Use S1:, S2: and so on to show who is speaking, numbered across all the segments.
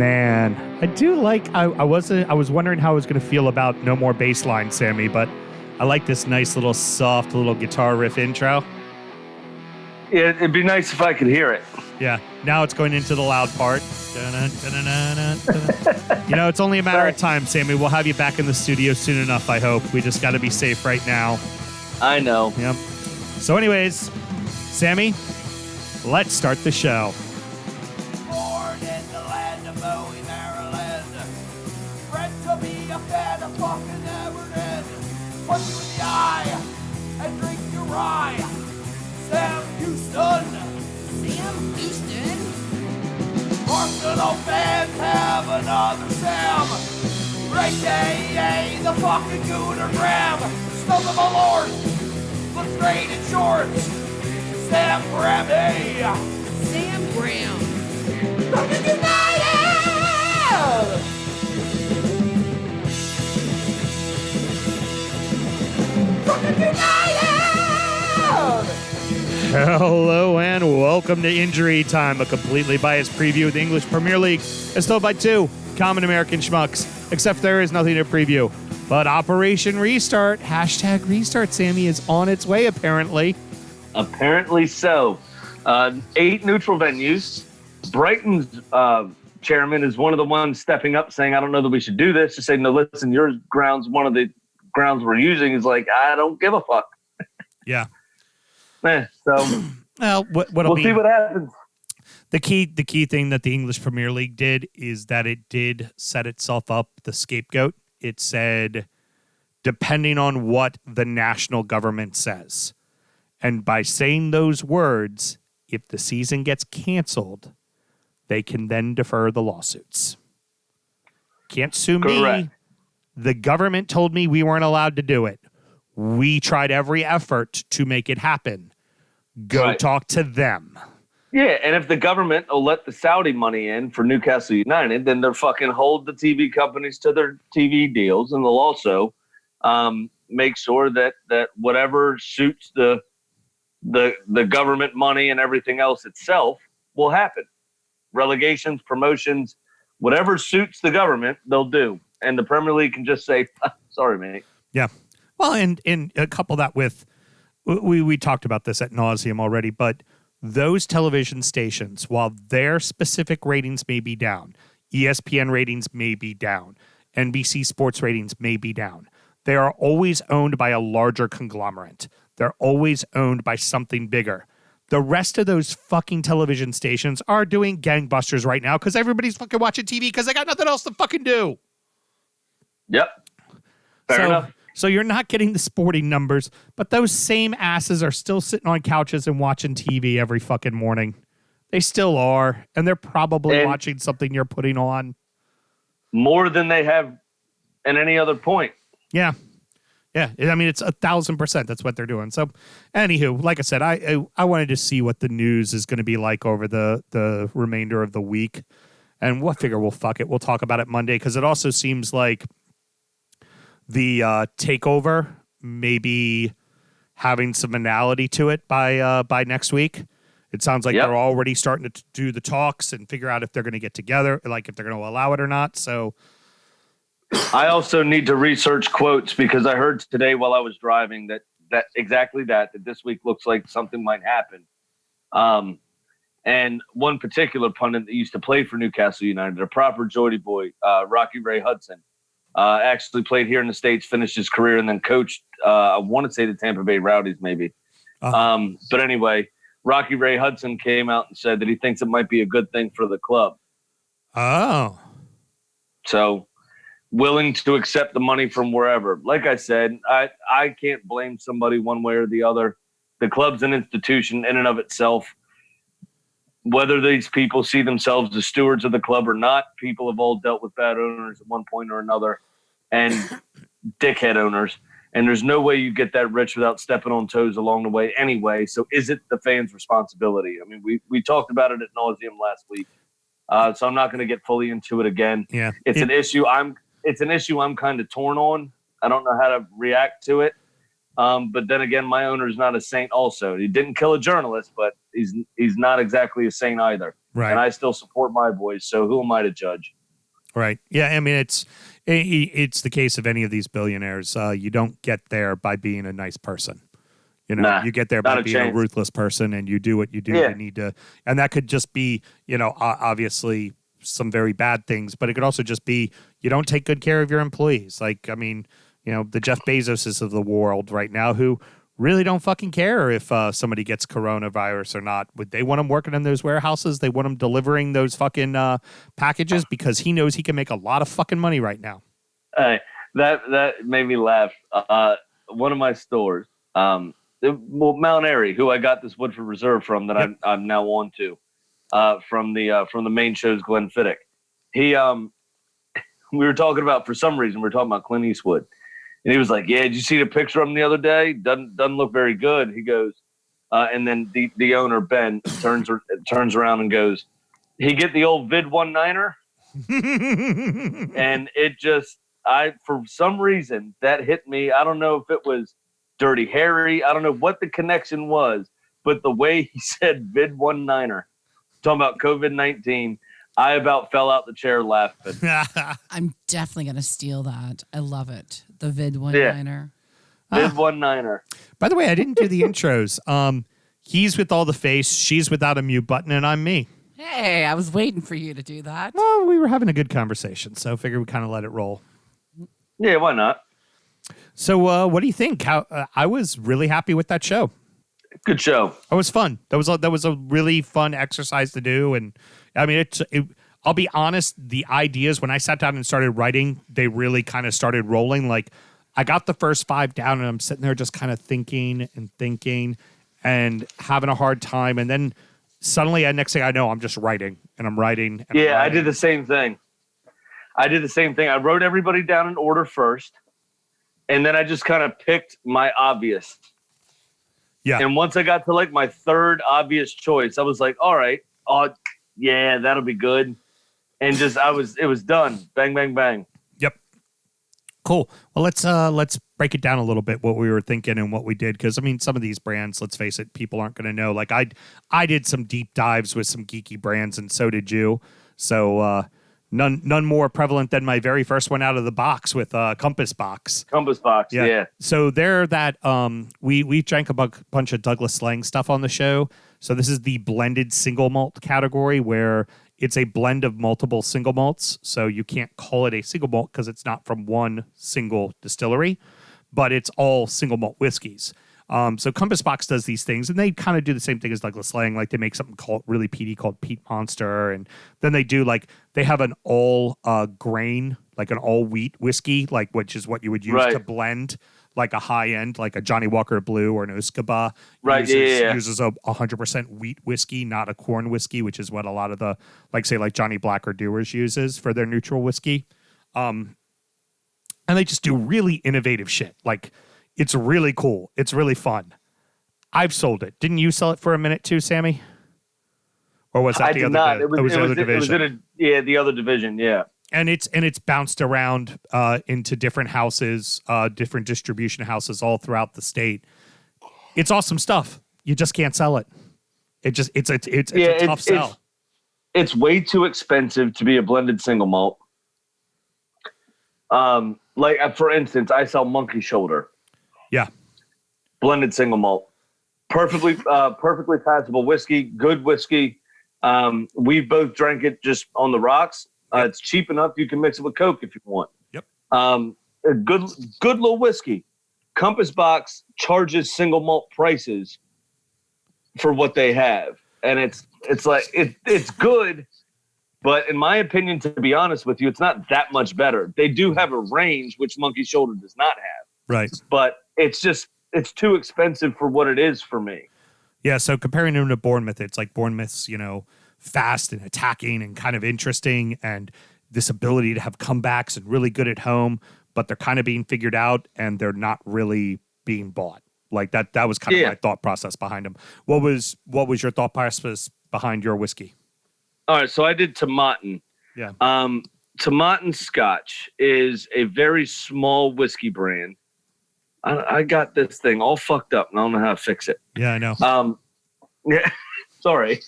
S1: man. I do like, I was wondering how I was going to feel about No More Bassline, Sammy, but I like this nice little soft little guitar riff intro.
S2: Yeah, it'd be nice if I could hear it.
S1: Yeah, now it's going into the loud part. You know, it's only a matter of time, Sammy. We'll have you back in the studio soon enough, I hope. We just got to be safe right now.
S2: I know.
S1: Yep. So anyways, Sammy, let's start the show.
S3: Born in the land of Bowie, Maryland. Bred to be a fan of fucking Everton. Punch you in the eye and drink your rye. Sam Houston.
S4: Sam Houston?
S3: Arsenal fans have another Sam. AKA the fucking Gooner Graham. Stump of a lord. Looks great in shorts. Sam Graham, hey.
S4: Sam Graham.
S3: Fucking United! Fucking United!
S1: Hello and welcome to Injury Time, a completely biased preview of the English Premier League as told by two common American schmucks, except there is nothing to preview. But Operation Restart, hashtag Restart, Sammy, is on its way, apparently.
S2: Apparently so. 8 neutral venues. Brighton's chairman is one of the ones stepping up saying, I don't know that we should do this. To say, no, listen, your ground's one of the grounds we're using. Is like, I don't give a fuck.
S1: Yeah.
S2: So
S1: Well,
S2: we'll see what happens.
S1: The key thing that the English Premier League did is that it did set itself up the scapegoat. It said, depending on what the national government says. And by saying those words, if the season gets canceled, they can then defer the lawsuits. Can't sue
S2: Correct.
S1: me. The government told me we weren't allowed to do it. We tried every effort to make it happen. Go
S2: Right.
S1: talk to them.
S2: Yeah, and if the government will let the Saudi money in for Newcastle United, then they'll fucking hold the TV companies to their TV deals, and they'll also make sure that whatever suits the government money and everything else itself will happen. Relegations, promotions, whatever suits the government, they'll do. And the Premier League can just say, sorry, mate.
S1: Yeah. Well, and couple that with, we talked about this ad nauseum already, but those television stations, while their specific ratings may be down, ESPN ratings may be down, NBC Sports ratings may be down, they are always owned by a larger conglomerate. They're always owned by something bigger. The rest of those fucking television stations are doing gangbusters right now because everybody's fucking watching TV because they got nothing else to fucking do.
S2: Yep. Fair enough.
S1: So you're not getting the sporting numbers, but those same asses are still sitting on couches and watching TV every fucking morning. They still are, and they're probably watching something you're putting on.
S2: More than they have at any other point.
S1: Yeah. Yeah. I mean, it's 1,000%. That's what they're doing. So, anywho, like I said, I wanted to see what the news is going to be like over the remainder of the week. And we'll figure we'll fuck it. We'll talk about it Monday because it also seems like the takeover may be having some finality to it by next week. It sounds like they're already starting to do the talks and figure out if they're going to get together, like if they're going to allow it or not. So
S2: I also need to research quotes because I heard today while I was driving that this week looks like something might happen. And one particular pundit that used to play for Newcastle United, a proper Geordie boy, Rocky Ray Hudson, actually played here in the States, finished his career, and then coached, I want to say the Tampa Bay Rowdies maybe. But anyway, Rocky Ray Hudson came out and said that he thinks it might be a good thing for the club.
S1: Oh.
S2: So willing to accept the money from wherever. Like I said, I can't blame somebody one way or the other. The club's an institution in and of itself. Whether these people see themselves as stewards of the club or not, people have all dealt with bad owners at one point or another and dickhead owners. And there's no way you get that rich without stepping on toes along the way anyway. So is it the fans' responsibility? I mean, we talked about it at nauseum last week. So I'm not going to get fully into it again.
S1: Yeah.
S2: It's an issue I'm kind of torn on. I don't know how to react to it. But then again, my owner's not a saint also. He didn't kill a journalist, but he's not exactly a saint either.
S1: Right.
S2: And I still support my boys, so who am I to judge?
S1: Right. Yeah, I mean, it's the case of any of these billionaires. You don't get there by being a nice person. You know,
S2: Nah,
S1: you get there
S2: not
S1: by
S2: a
S1: being a
S2: chance.
S1: ruthless person, and you do what you do.
S2: Yeah.
S1: You need to, and that could just be, obviously some very bad things, but it could also just be you don't take good care of your employees. Like, I mean, the Jeff Bezoses of the world right now who really don't fucking care if somebody gets coronavirus or not. Would they want them working in those warehouses? They want them delivering those fucking packages because he knows he can make a lot of fucking money right now.
S2: Hey, that made me laugh. One of my stores, Mount Airy, who I got this Woodford Reserve from, that
S1: Yep.
S2: I'm now on to, from the main show's Glenfiddich. He we were talking about, for some reason we were talking about Clint Eastwood, and he was like, "Yeah, did you see the picture of him the other day? Doesn't look very good." He goes, and then the owner Ben turns around and goes, "He get the old vid 19er," and it just, for some reason that hit me. I don't know if it was Dirty Harry. I don't know what the connection was, but the way he said vid 19er, talking about COVID-19, I about fell out the chair laughing.
S5: I'm definitely going to steal that. I love it. The vid one-liner.
S2: Vid 19er.
S1: By the way, I didn't do the intros. He's with all the face, she's without a mute button, and I'm me.
S5: Hey, I was waiting for you to do that.
S1: Well, we were having a good conversation, so I figured we kind of let it roll.
S2: Yeah, why not?
S1: So, what do you think? I was really happy with that show.
S2: Good show.
S1: It was fun. That was a really fun exercise to do, and I mean, I'll be honest. The ideas when I sat down and started writing, they really kind of started rolling. Like, I got the first 5 down, and I'm sitting there just kind of thinking and having a hard time, and then suddenly, next thing I know, I'm just writing, and I'm writing. And
S2: Yeah,
S1: I'm
S2: I
S1: writing.
S2: did the same thing. I wrote everybody down in order first, and then I just kind of picked my obvious.
S1: Yeah.
S2: And once I got to like my third obvious choice, I was like, all right, yeah, that'll be good. And just it was done. Bang, bang, bang.
S1: Yep. Cool. Well, let's break it down a little bit what we were thinking and what we did, because I mean, some of these brands, let's face it, people aren't going to know. Like I did some deep dives with some geeky brands, and so did you. So none more prevalent than my very first one out of the box with Compass Box.
S2: Compass Box, yeah.
S1: So they're that we drank a bunch of Douglas Slang stuff on the show. So this is the blended single malt category, where it's a blend of multiple single malts. So you can't call it a single malt because it's not from one single distillery, but it's all single malt whiskeys. So Compass Box does these things, and they kind of do the same thing as Douglas Slang. Like, they make something called really peaty called Peat Monster, and then they have an all grain, like an all wheat whiskey, like, which is what you would use to blend like a high end, like a Johnny Walker Blue or an Oskaba.
S2: Right,
S1: Uses a 100% wheat whiskey, not a corn whiskey, which is what a lot of the, like, say, like Johnny Black or Dewar's uses for their neutral whiskey. And they just do really innovative shit. Like, it's really cool. It's really fun. I've sold it. Didn't you sell it for a minute too, Sammy? Or was that
S2: I
S1: the
S2: did
S1: other?
S2: not.
S1: That was the other division.
S2: The other division. Yeah.
S1: And it's bounced around into different houses, different distribution houses all throughout the state. It's awesome stuff. You just can't sell it. It's a tough sell.
S2: It's way too expensive to be a blended single malt. Like, for instance, I sell Monkey Shoulder.
S1: Yeah.
S2: Blended single malt. Perfectly passable whiskey, good whiskey. We both drank it just on the rocks. It's cheap enough. You can mix it with Coke if you want. Yep. A good little whiskey. Compass Box charges single malt prices for what they have. And it's good. But in my opinion, to be honest with you, it's not that much better. They do have a range, which Monkey Shoulder does not have.
S1: Right.
S2: But it's too expensive for what it is for me.
S1: Yeah, so comparing them to Bournemouth, it's like Bournemouth's, fast and attacking and kind of interesting, and this ability to have comebacks and really good at home, but they're kind of being figured out and they're not really being bought. Like that was kind of my thought process behind them. What was your thought process behind your whiskey?
S2: All right, so I did Tomatin.
S1: Yeah.
S2: Tomatin Scotch is a very small whiskey brand I got this thing all fucked up, and I don't know how to fix it.
S1: Yeah, I know.
S2: Yeah, sorry.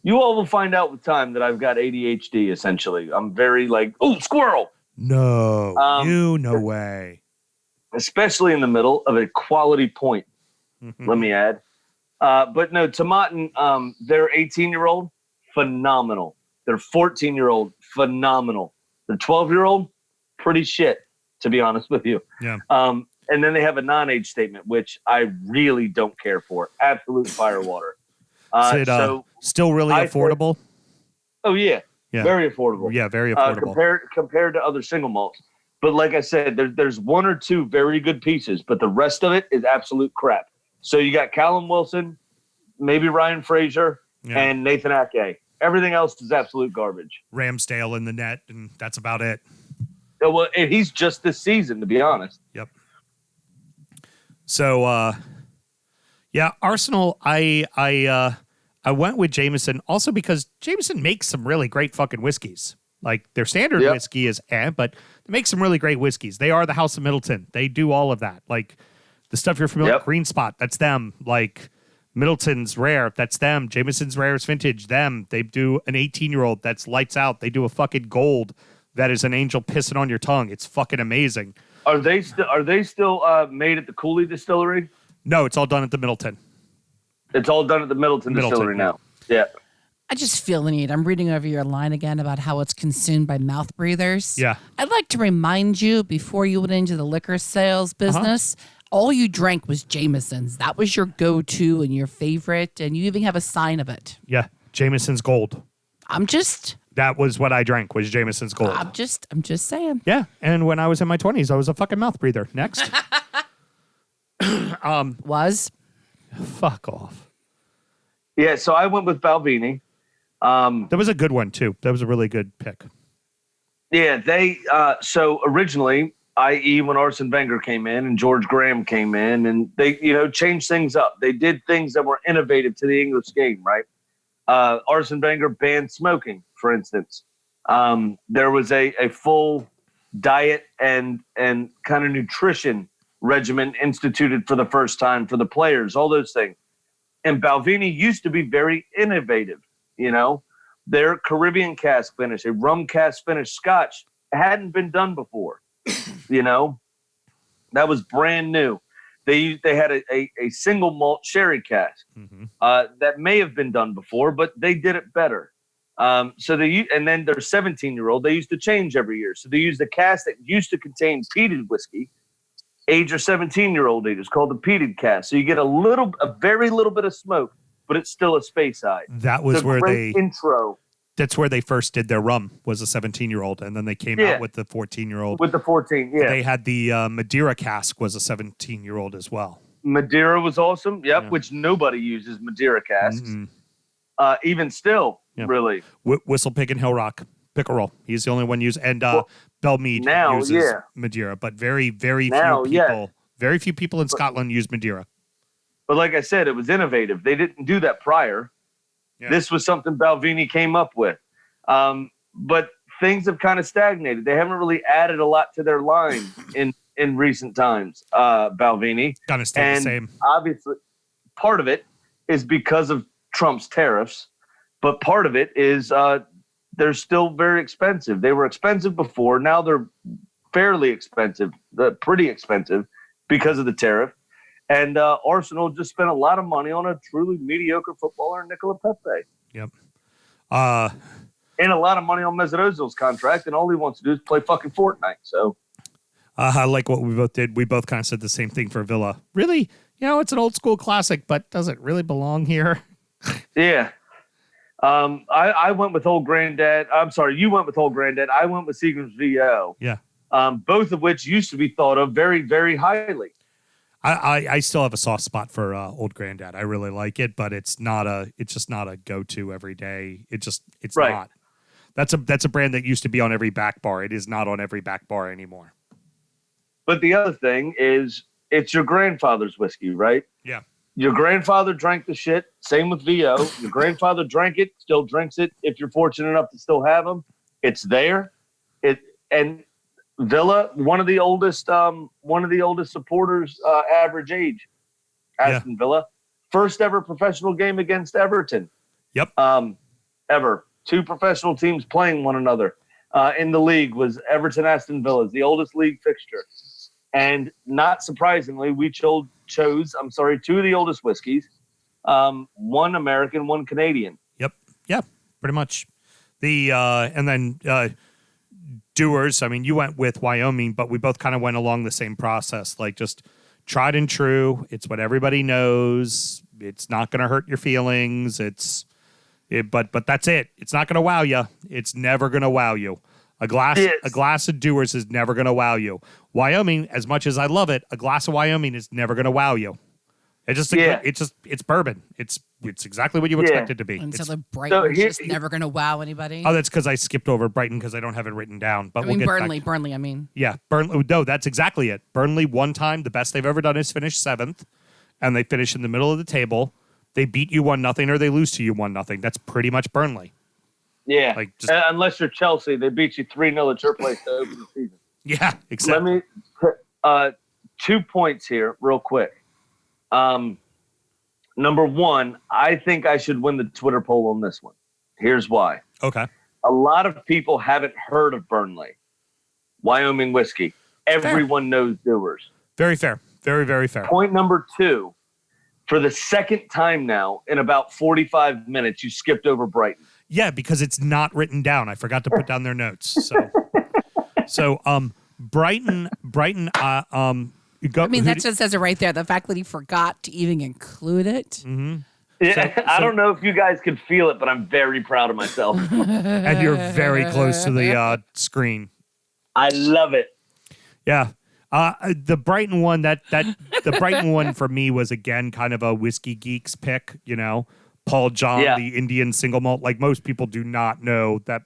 S2: You all will find out with time that I've got ADHD. Essentially, I'm very like, oh, squirrel.
S1: No, no way.
S2: Especially in the middle of a quality point. Let me add. But no, Tomatin, their 18-year-old, phenomenal. Their 14-year-old, phenomenal. Their 12-year-old, pretty shit, to be honest with you.
S1: Yeah.
S2: And then they have a non-age statement, which I really don't care for. Absolute firewater.
S1: So still really affordable?
S2: Oh, yeah. Very affordable.
S1: Yeah, very affordable.
S2: Compared to other single malts. But like I said, there's one or two very good pieces, but the rest of it is absolute crap. So you got Callum Wilson, maybe Ryan Frazier, and Nathan Ake. Everything else is absolute garbage.
S1: Ramsdale in the net, and that's about it.
S2: Well, and he's just this season, to be honest.
S1: Yep. So, Arsenal, I went with Jameson also because Jameson makes some really great fucking whiskeys. Like their standard whiskey is but they make some really great whiskeys. They are the House of Middleton. They do all of that. Like the stuff you're familiar with, Green Spot, that's them. Like Middleton's Rare, that's them. Jameson's Rare's Vintage, them. They do an 18-year-old that's lights out. They do a fucking gold that is an angel pissing on your tongue. It's fucking amazing.
S2: Are they still made at the Cooley Distillery?
S1: No, it's all done at the Middleton.
S2: It's all done at the Middleton Distillery now. Yeah.
S5: I just feel the need. I'm reading over your line again about how it's consumed by mouth breathers.
S1: Yeah.
S5: I'd like to remind you, before you went into the liquor sales business, all you drank was Jameson's. That was your go-to and your favorite, and you even have a sign of it.
S1: Yeah, Jameson's Gold.
S2: That
S1: was what I drank, was Jameson's Gold.
S5: I'm just saying.
S1: Yeah, and when I was in my 20s, I was a fucking mouth breather. Next.
S5: Was?
S1: Fuck off.
S2: Yeah, so I went with Balvenie.
S1: That was a good one, too. That was a really good pick.
S2: Yeah, they so originally, i.e. when Arsene Wenger came in and George Graham came in, and they, changed things up. They did things that were innovative to the English game, right? Arsene Wenger banned smoking, for instance. There was a full diet and kind of nutrition regimen instituted for the first time for the players, all those things. And Balvenie used to be very innovative, Their Caribbean cask finish, a rum cask finish Scotch, hadn't been done before, That was brand new. They had a single malt sherry cask that may have been done before, but they did it better. And then their 17-year-old, they used to change every year. So they used a cask that used to contain peated whiskey. Age your 17-year-old age. It's called the peated cask. So you get a very little bit of smoke, but it's still a Speyside.
S1: That was where
S2: intro.
S1: That's where they first did their rum, was a 17-year-old, and then they came out with the 14-year-old.
S2: With the 14, yeah.
S1: They had the Madeira cask was a 17-year-old as well.
S2: Madeira was awesome, which nobody uses Madeira casks. Even still, really.
S1: Whistle Pig and Hill Rock, Pickerel. He's the only one used, and Belmead uses Madeira, but very, very few people. Very few people in Scotland use Madeira.
S2: But like I said, it was innovative. They didn't do that prior. Yeah. This was something Balvenie came up with. But things have kind of stagnated. They haven't really added a lot to their line in recent times, Balvenie.
S1: Kind of stayed the same.
S2: Obviously, part of it is because of Trump's tariffs, but part of it is they're still very expensive. They were expensive before. Now they're fairly expensive, pretty expensive because of the tariff. And Arsenal just spent a lot of money on a truly mediocre footballer, Nicola Pepe.
S1: Yep.
S2: And a lot of money on Mesut Ozil's contract, and all he wants to do is play fucking Fortnite. So,
S1: I like what we both did. We both kind of said the same thing for Villa. Really, it's an old school classic, but does it really belong here?
S2: Yeah. I went with Old Granddad. I'm sorry, you went with Old Granddad. I went with Seagram's VO.
S1: Yeah.
S2: Both of which used to be thought of very, very highly.
S1: I still have a soft spot for Old Granddad. I really like it, but it's just not a go-to every day. It's right. Not. That's a brand that used to be on every back bar. It is not on every back bar anymore. But
S2: the other thing is, it's your grandfather's whiskey, right?
S1: Yeah.
S2: Your grandfather drank the shit. Same with VO. Your grandfather drank it, still drinks it. If you're fortunate enough to still have them, it's there. And Villa, one of the oldest supporters, average age. Aston Villa, first ever professional game against Everton.
S1: Yep.
S2: Ever. Two professional teams playing one another in the league was Everton Aston Villa, the oldest league fixture. And not surprisingly, we chose two of the oldest whiskeys, one American, one Canadian.
S1: Yep. Yeah, pretty much. And then Doers, I mean, you went with Wyoming, but we both kind of went along the same process, like just tried and true. It's what everybody knows. It's not going to hurt your feelings. But that's it. It's not going to wow you. It's never going to wow you. A glass of Doers is never going to wow you. Wyoming, as much as I love it, a glass of Wyoming is never going to wow you. It's bourbon. It's exactly what you expect it to be.
S5: And so the Brighton's just never going to wow anybody.
S1: Oh, that's because I skipped over Brighton because I don't have it written down. But we'll get
S5: Burnley.
S1: back.
S5: Burnley. I mean,
S1: yeah, Burnley. No, that's exactly it. Burnley one time, the best they've ever done is finish 7th, and they finish in the middle of the table. They beat you 1-0 or they lose to you 1-0. That's pretty much Burnley.
S2: Yeah, unless you're Chelsea, they beat you 3-0 at your place to open the season.
S1: Yeah, exactly.
S2: Let me put 2 points here real quick. Number one, I think I should win the Twitter poll on this one. Here's why.
S1: Okay.
S2: A lot of people haven't heard of Burnley, Wyoming whiskey. Everyone knows Doers.
S1: Very fair. Very, very fair.
S2: Point number 2, for the second time now in about 45 minutes, you skipped over Brighton.
S1: Yeah, because it's not written down. I forgot to put down their notes. So, Brighton.
S5: that just says it right there. The fact that he forgot to even include it.
S1: Mm-hmm.
S2: Yeah, I don't know if you guys could feel it, but I'm very proud of myself.
S1: And you're very close to the screen.
S2: I love it.
S1: Yeah. The Brighton one, the Brighton one for me was again kind of a whiskey geeks pick, Paul John, the Indian single malt. Like most people do not know that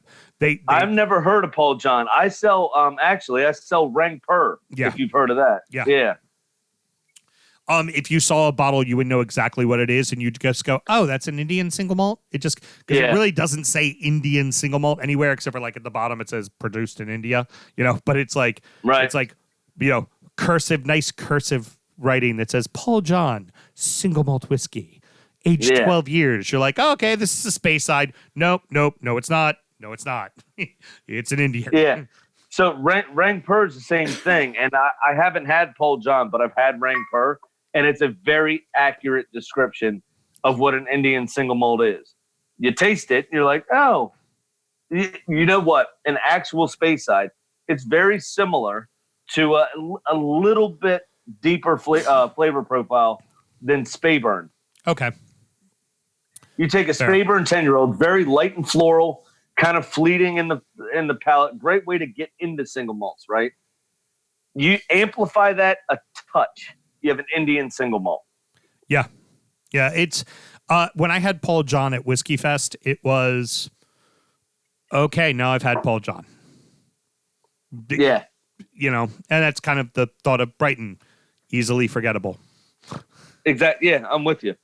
S2: I've never heard of Paul John. I sell Rang Pur.
S1: Yeah.
S2: If you've heard of that. Yeah.
S1: If you saw a bottle, you would know exactly what it is, and you'd just go, "Oh, that's an Indian single malt." It just because it really doesn't say Indian single malt anywhere except for like at the bottom it says produced in India, But it's like it's like nice cursive writing that says Paul John single malt whiskey, aged 12 years. You're like, oh, okay, this is a Speyside. Nope, it's not. No, it's not. It's an Indian.
S2: Yeah. So Rang Pur is the same thing, and I haven't had Paul John, but I've had Rang Pur. And it's a very accurate description of what an Indian single malt is. You taste it, and you're like, oh, you know what? An actual Speyside, it's very similar to a little bit deeper flavor profile than Speyburn.
S1: Okay.
S2: You take a Speyburn 10-year-old, very light and floral, kind of fleeting in the palate. Great way to get into single malts, right? You amplify that a touch. You have an Indian single malt.
S1: Yeah. It's when I had Paul John at Whiskey Fest, it was okay. Now I've had Paul John.
S2: Yeah,
S1: and that's kind of the thought of Brighton, easily forgettable.
S2: Exactly. Yeah, I'm with you.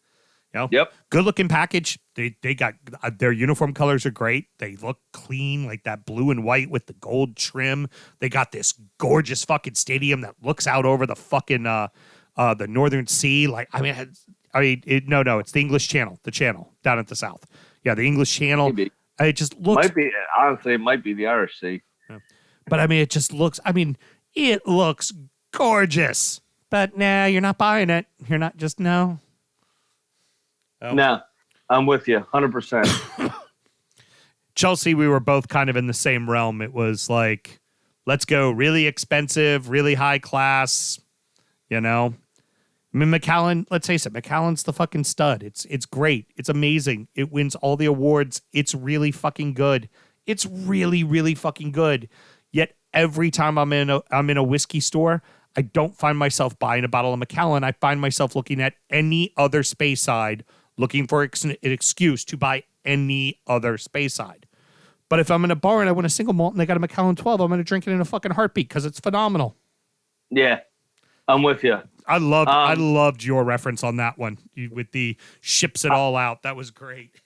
S2: Yep.
S1: Good looking package. They got their uniform colors are great. They look clean, like that blue and white with the gold trim. They got this gorgeous fucking stadium that looks out over the fucking the Northern Sea. It's the English Channel, the channel down at the south. Yeah, the English Channel.
S2: Maybe.
S1: It just looks.
S2: It might be the Irish Sea.
S1: Yeah. But it just looks. It looks gorgeous. But nah, you're not buying it. You're not just no. Oh.
S2: No, I'm with you, 100%.
S1: Chelsea, we were both kind of in the same realm. It was like, let's go really expensive, really high class. Macallan, let's face it, Macallan's the fucking stud. It's great. It's amazing. It wins all the awards. It's really fucking good. It's really, really fucking good. Yet every time I'm in a whiskey store, I don't find myself buying a bottle of Macallan. I find myself looking at any other Speyside, looking for an excuse to buy any other Speyside. But if I'm in a bar and I want a single malt and they got a Macallan 12, I'm going to drink it in a fucking heartbeat because it's phenomenal.
S2: Yeah, I'm with you.
S1: I loved your reference on that one with the ships it all out. That was great.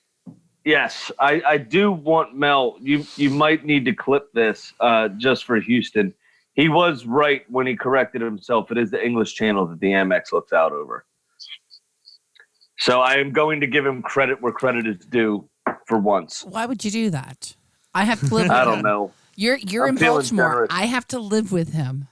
S2: Yes, I do want Mel. You might need to clip this just for Houston. He was right when he corrected himself. It is the English Channel that the Amex looks out over. So I am going to give him credit where credit is due for once.
S5: Why would you do that? I have to live with
S2: I
S5: him.
S2: don't know.
S5: You're
S2: I'm
S5: in
S2: feeling
S5: Baltimore.
S2: generous.
S5: I have to live with him.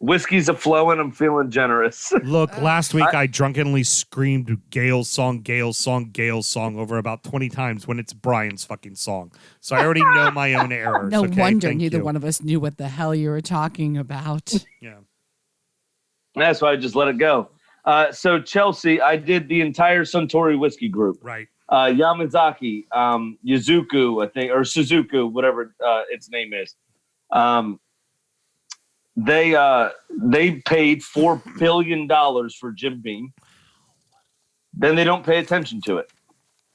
S2: Whiskey's a-flowing. I'm feeling generous.
S1: Look, last week I drunkenly screamed Gail's song, Gail's song, Gail's song over about 20 times when it's Brian's fucking song. So I already know my own errors.
S5: No
S1: okay?
S5: wonder
S1: Thank
S5: neither
S1: you.
S5: one of us knew what the hell you were talking about.
S1: Yeah.
S2: That's why I just let it go. So Chelsea, I did the entire Suntory whiskey group.
S1: Right.
S2: Yamazaki, Yuzuku, I think, or Suzuku, whatever its name is. They paid $4 billion for Jim Beam. Then they don't pay attention to it.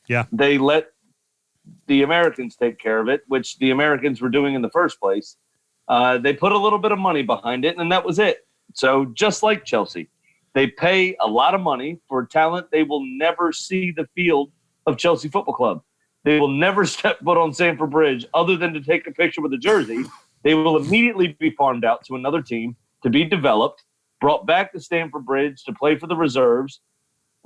S1: Yeah.
S2: They let the Americans take care of it, which the Americans were doing in the first place. They put a little bit of money behind it, and that was it. So just like Chelsea, they pay a lot of money for talent. They will never see the field of Chelsea Football Club. They will never step foot on Stamford Bridge other than to take a picture with a jersey. They will immediately be farmed out to another team to be developed, brought back to Stamford Bridge to play for the reserves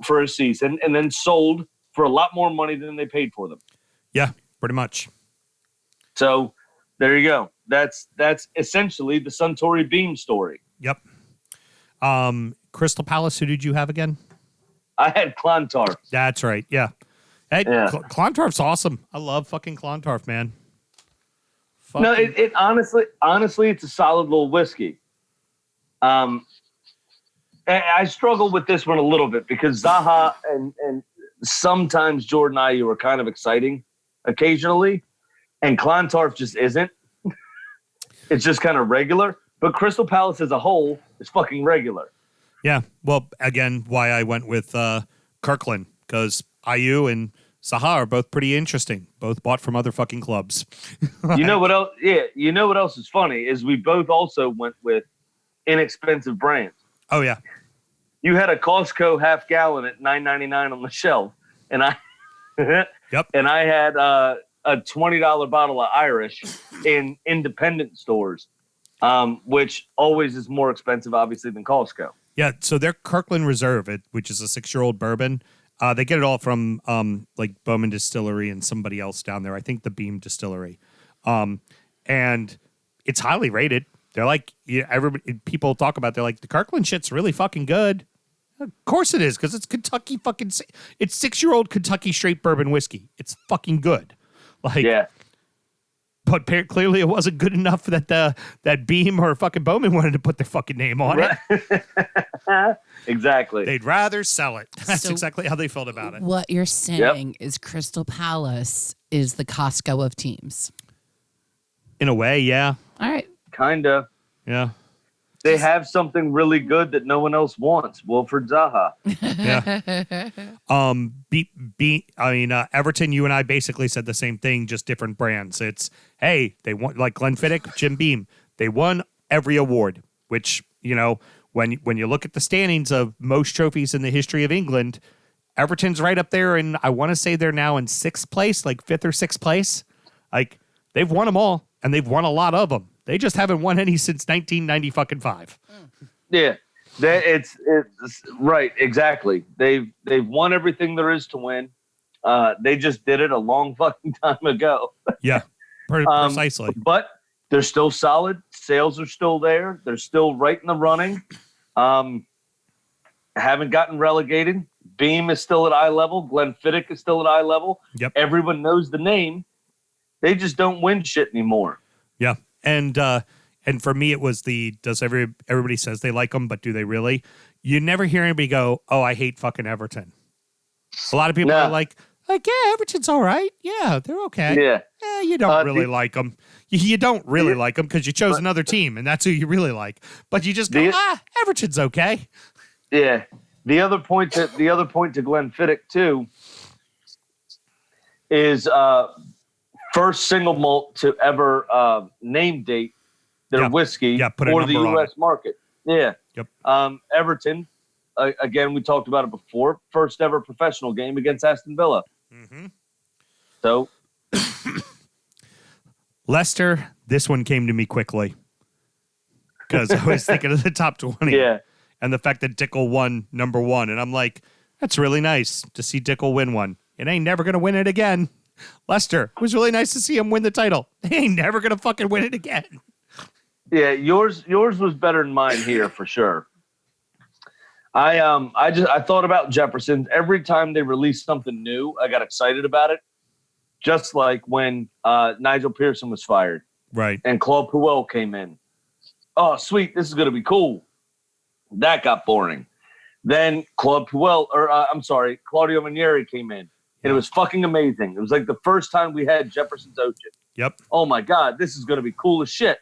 S2: for a season, and then sold for a lot more money than they paid for them.
S1: Yeah, pretty much.
S2: So there you go. That's essentially the Suntory Beam story.
S1: Yep. Crystal Palace, who did you have again?
S2: I had Clontarf.
S1: That's right. Yeah. Hey,
S2: Yeah.
S1: Clontarf's awesome. I love fucking Clontarf, man.
S2: No, it honestly, it's a solid little whiskey. I struggle with this one a little bit because Zaha and sometimes Jordan Ayew are kind of exciting occasionally, and Clontarf just isn't. It's just kind of regular. But Crystal Palace as a whole is fucking regular.
S1: Yeah. Well, again, why I went with Kirkland, because Ayew and Zaha are both pretty interesting. Both bought from other fucking clubs.
S2: You know what else? Yeah, you know what else is funny is we both also went with inexpensive brands.
S1: Oh, yeah.
S2: You had a Costco half gallon at $9.99 on the shelf, and I
S1: Yep.
S2: and I had a $20 bottle of Irish in independent stores, which always is more expensive, obviously, than Costco.
S1: Yeah, so their Kirkland Reserve, which is a 6-year-old bourbon, they get it all from like Bowman Distillery and somebody else down there. I think the Beam Distillery, and it's highly rated. They're like, people talk about. They're like, the Kirkland shit's really fucking good. Of course it is, because it's Kentucky fucking. It's 6-year-old Kentucky straight bourbon whiskey. It's fucking good. Like,
S2: Yeah.
S1: But clearly it wasn't good enough that that Beam or fucking Bowman wanted to put their fucking name on it.
S2: Exactly.
S1: They'd rather sell it. That's
S5: So-
S1: exactly how they felt about it.
S5: What you're saying is Crystal Palace is the Costco of teams.
S1: In a way, yeah.
S5: All right.
S2: Kinda.
S1: Yeah.
S2: They have something really good that no one else wants. Wilfred Zaha.
S1: Yeah. Everton, you and I basically said the same thing, just different brands. It's, hey, they won, like Glenfiddich, Jim Beam. They won every award, which, when you look at the standings of most trophies in the history of England, Everton's right up there, and I want to say they're now in 6th place, like 5th or 6th place. Like, they've won them all, and they've won a lot of them. They just haven't won any since 1995.
S2: Yeah. It's right, exactly. They've won everything there is to win. They just did it a long fucking time ago.
S1: Yeah, precisely.
S2: But they're still solid. Sales are still there. They're still right in the running. Haven't gotten relegated. Beam is still at eye level. Glenfiddich is still at eye level.
S1: Yep.
S2: Everyone knows the name. They just don't win shit anymore.
S1: Yeah. And for me, it was everybody says they like them, but do they really? You never hear anybody go, oh, I hate fucking Everton. A lot of people are like, yeah, Everton's all right. Yeah, they're okay.
S2: Yeah.
S1: You don't really like them. You don't really like them because you chose another team, and that's who you really like. But you just go, Everton's okay.
S2: Yeah. The other point to Glenfiddich too is first single malt to ever name date their whiskey
S1: put a
S2: for the
S1: number on
S2: U.S. market. Yeah.
S1: Yep.
S2: Everton, again, we talked about it before. First ever professional game against Aston Villa.
S1: Mm-hmm.
S2: So,
S1: Leicester, this one came to me quickly. because I was thinking of the top 20.
S2: Yeah.
S1: And the fact that Dickel won number 1. And I'm like, that's really nice to see Dickel win one. It ain't never going to win it again. Lester, it was really nice to see him win the title. They ain't never going to fucking win it again.
S2: Yeah, yours was better than mine here for sure. I thought about Jefferson. Every time they released something new, I got excited about it. Just like when Nigel Pearson was fired.
S1: Right.
S2: And Claude Puel came in. Oh, sweet. This is going to be cool. That got boring. Then Claudio Ranieri came in. And it was fucking amazing. It was like the first time we had Jefferson's Ocean.
S1: Yep.
S2: Oh, my God. This is going to be cool as shit.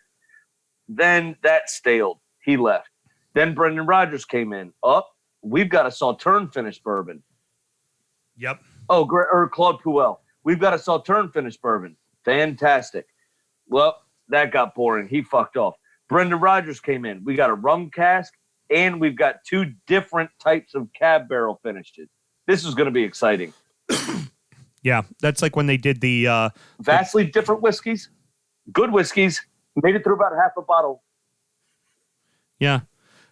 S2: Then that staled. He left. Then Brendan Rodgers came in. Oh, we've got a Sauterne finished bourbon.
S1: Yep.
S2: Oh, or Claude Puel. We've got a Sauterne finished bourbon. Fantastic. Well, that got boring. He fucked off. Brendan Rodgers came in. We got a rum cask, and we've got 2 different types of cab barrel finishes. This is going to be exciting.
S1: Yeah, that's like when they did the
S2: vastly different whiskeys, good whiskeys. Made it through about half a bottle.
S1: Yeah,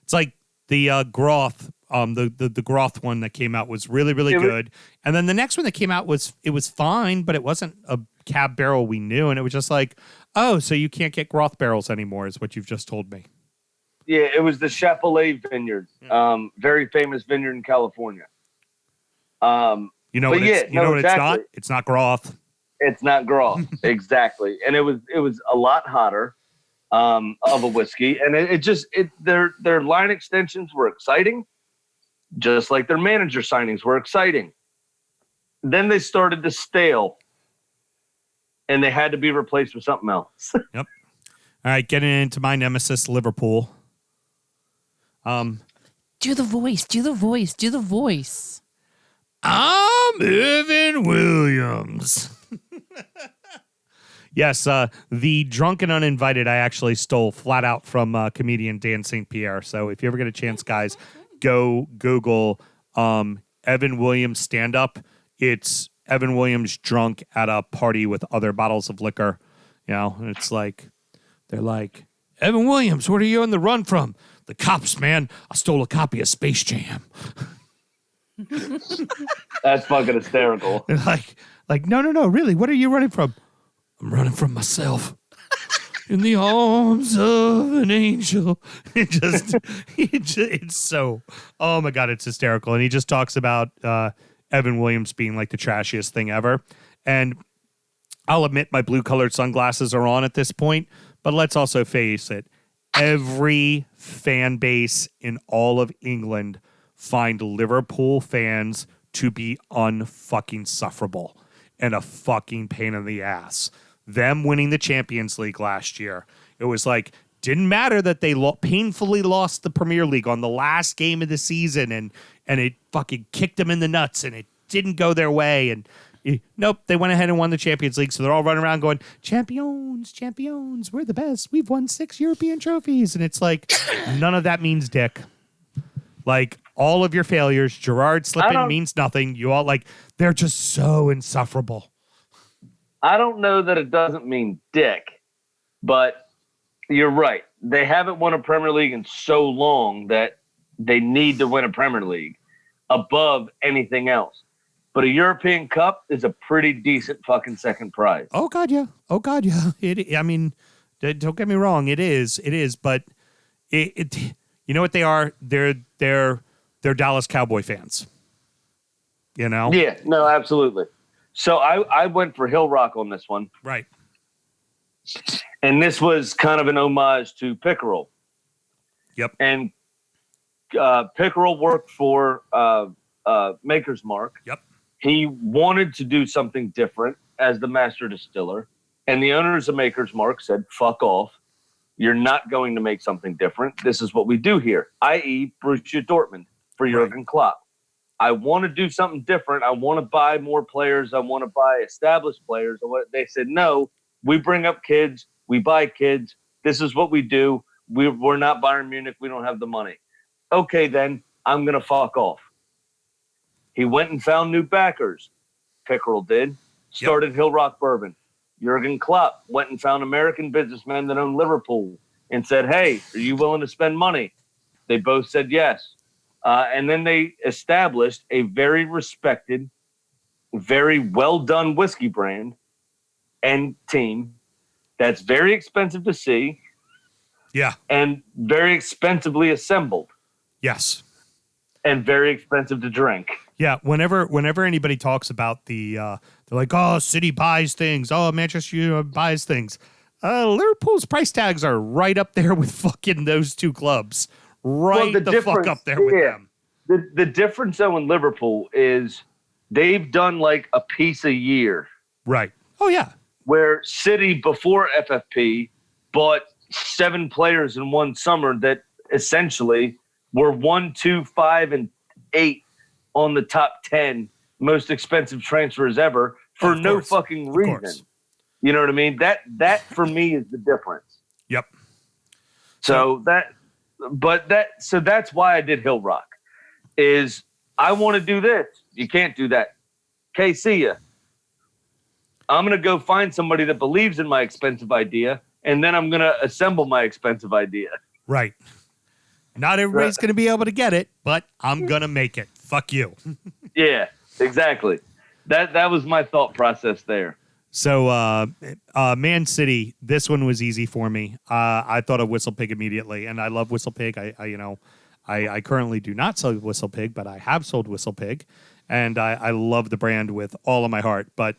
S1: it's like the Groth. The Groth one that came out was really, really good. And then the next one that came out was fine, but it wasn't a cab barrel we knew. And it was just like, oh, so you can't get Groth barrels anymore is what you've just told me.
S2: Yeah, it was the Chapelet Vineyard, very famous vineyard in California.
S1: You know what it's not? It's not Groth.
S2: It's not Groth, exactly. And it was a lot hotter of a whiskey. And their line extensions were exciting. Just like their manager signings were exciting. Then they started to stale, and they had to be replaced with something else.
S1: Yep. All right, getting into my nemesis, Liverpool.
S5: Do the voice. Do the voice. Do the voice.
S1: I'm Evan Williams. Yes, the Drunk and Uninvited I actually stole flat out from comedian Dan St. Pierre. So if you ever get a chance, guys, go Google Evan Williams stand-up. It's Evan Williams drunk at a party with other bottles of liquor. You know, and it's like, they're like, Evan Williams, what are you on the run from? The cops, man. I stole a copy of Space Jam.
S2: That's fucking hysterical.
S1: Like, no, really, what are you running from? I'm running from myself. In the arms of an angel. It's so, oh my God, it's hysterical. And he just talks about Evan Williams being like the trashiest thing ever. And I'll admit my blue colored sunglasses are on at this point, but let's also face it. Every fan base in all of England find Liverpool fans to be unfucking sufferable and a fucking pain in the ass. Them winning the Champions League last year, it was like, didn't matter that they painfully lost the Premier League on the last game of the season and it fucking kicked them in the nuts and it didn't go their way. And nope, they went ahead and won the Champions League. So they're all running around going, champions, champions, we're the best. We've won 6 European trophies. And it's like, none of that means dick. Like, all of your failures, Gerrard slipping means nothing. You all they're just so insufferable.
S2: I don't know that it doesn't mean dick, but you're right. They haven't won a Premier League in so long that they need to win a Premier League above anything else. But a European Cup is a pretty decent fucking second prize.
S1: Oh God, yeah. I mean, don't get me wrong. It is. But it you know what they are? They're Dallas Cowboy fans. You know?
S2: Yeah. No, absolutely. So I went for Hill Rock on this one.
S1: Right.
S2: And this was kind of an homage to Pickerel.
S1: Yep.
S2: And Pickerel worked for Maker's Mark.
S1: Yep.
S2: He wanted to do something different as the master distiller. And the owners of Maker's Mark said, fuck off. You're not going to make something different. This is what we do here, i.e. Borussia Dortmund for Jurgen Klopp. I want to do something different. I want to buy more players. I want to buy established players. They said, no, we bring up kids. We buy kids. This is what we do. We're not Bayern Munich. We don't have the money. Okay, then I'm going to fuck off. He went and found new backers. Pickerel did. Started Hill Rock Bourbon. Jurgen Klopp went and found American businessmen that own Liverpool and said, hey, are you willing to spend money? They both said yes. And then they established a very respected, very well done whiskey brand and team that's very expensive to see.
S1: Yeah.
S2: And very expensively assembled.
S1: Yes.
S2: And very expensive to drink.
S1: Yeah. Whenever anybody talks about they're like, oh, City buys things. Oh, Manchester United buys things. Liverpool's price tags are right up there with fucking those two clubs. Right the fuck up there with them.
S2: The difference, though, in Liverpool is they've done like a piece a year.
S1: Right. Oh, yeah.
S2: Where City, before FFP, bought 7 players in one summer that essentially were 1, 2, 5, and 8 on the top 10 most expensive transfers ever for no fucking reason. You know what I mean? That for me is the difference.
S1: Yep.
S2: So that's why I did Hill Rock. Is I want to do this. You can't do that. Okay, see ya. I'm going to go find somebody that believes in my expensive idea, and then I'm going to assemble my expensive idea.
S1: Right. Not everybody's going to be able to get it, but I'm going to make it. Fuck you.
S2: Yeah, exactly. That was my thought process there.
S1: So, Man City, this one was easy for me. I thought of Whistle Pig immediately, and I love Whistle Pig. I currently do not sell Whistle Pig, but I have sold Whistle Pig, and I love the brand with all of my heart. But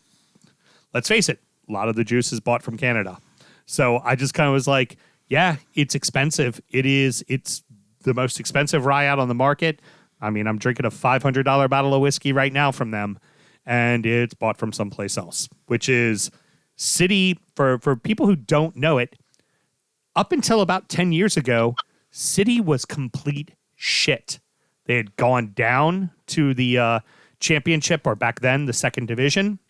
S1: let's face it, a lot of the juice is bought from Canada. So I just kind of was like, yeah, it's expensive. It's the most expensive rye out on the market. I mean, I'm drinking a $500 bottle of whiskey right now from them, and it's bought from someplace else, which is City. For people who don't know it, up until about 10 years ago, City was complete shit. They had gone down to the championship, or back then, the second division.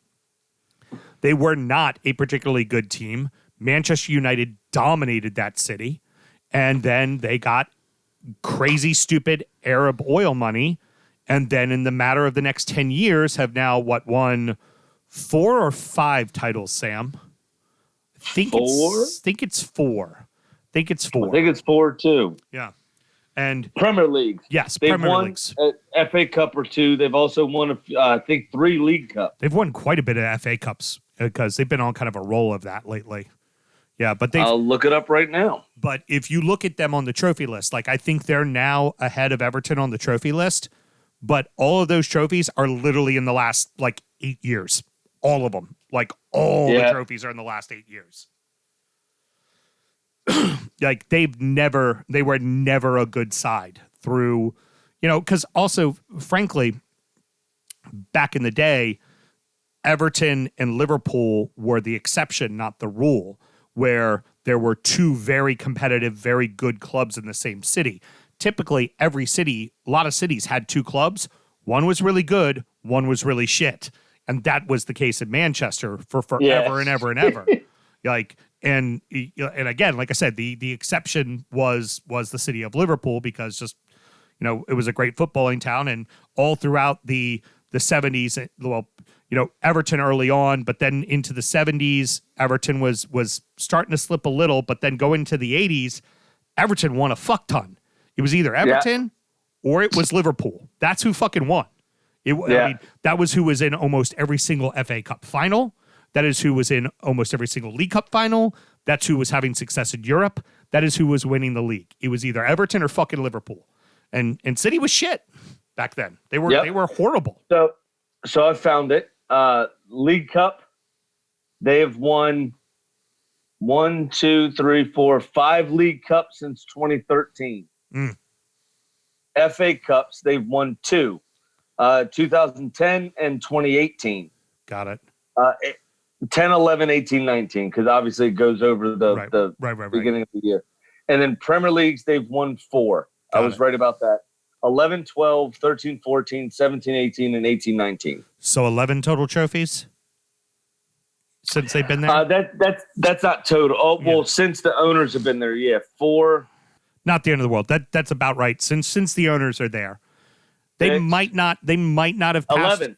S1: They were not a particularly good team. Manchester United dominated that city, and then they got crazy, stupid Arab oil money, and then in the matter of the next 10 years have now, won 4 or 5 titles, Sam? I think
S2: 4?
S1: it's 4. I think it's
S2: 4 too.
S1: Yeah. And
S2: Premier League.
S1: Yes,
S2: they've
S1: Premier
S2: won
S1: Leagues.
S2: An FA Cup or 2. They've also won, I think, 3 League Cups.
S1: They've won quite a bit of FA Cups because they've been on kind of a roll of that lately. Yeah, but
S2: I'll look it up right now.
S1: But if you look at them on the trophy list, like I think they're now ahead of Everton on the trophy list, but all of those trophies are literally in the last 8 years. All of them. The trophies are in the last 8 years. They were never a good side through, because also, frankly, back in the day, Everton and Liverpool were the exception, not the rule, where there were 2 very competitive, very good clubs in the same city. Typically, a lot of cities had 2 clubs. One was really good, one was really shit. And that was the case in Manchester for forever and ever and ever. And again, like I said, the exception was the city of Liverpool because just, it was a great footballing town, and all throughout the 70s, Everton early on, but then into the 70s, Everton was starting to slip a little, but then going into the 80s, Everton won a fuck ton. It was either Everton or it was Liverpool. That's who fucking won. I mean, that was who was in almost every single FA Cup final. That is who was in almost every single League Cup final. That's who was having success in Europe. That is who was winning the league. It was either Everton or fucking Liverpool. And City was shit back then. They were horrible.
S2: So I found it. League Cup, they have won 1, 2, 3, 4, 5 League Cups since 2013. FA Cups, they've won 2, 2010 and 2018.
S1: Got it.
S2: 10, 11, 18, 19, because obviously it goes over the beginning of the year. And then Premier Leagues, they've won 4. I was right about that. 11, 12, 13, 14, 17, 18, and 18, 19.
S1: So 11 total trophies since they've been there?
S2: That's not total. Oh, well, since the owners have been there, 4.
S1: Not the end of the world. That's about right. Since the owners are there. They might not have passed.
S2: 11.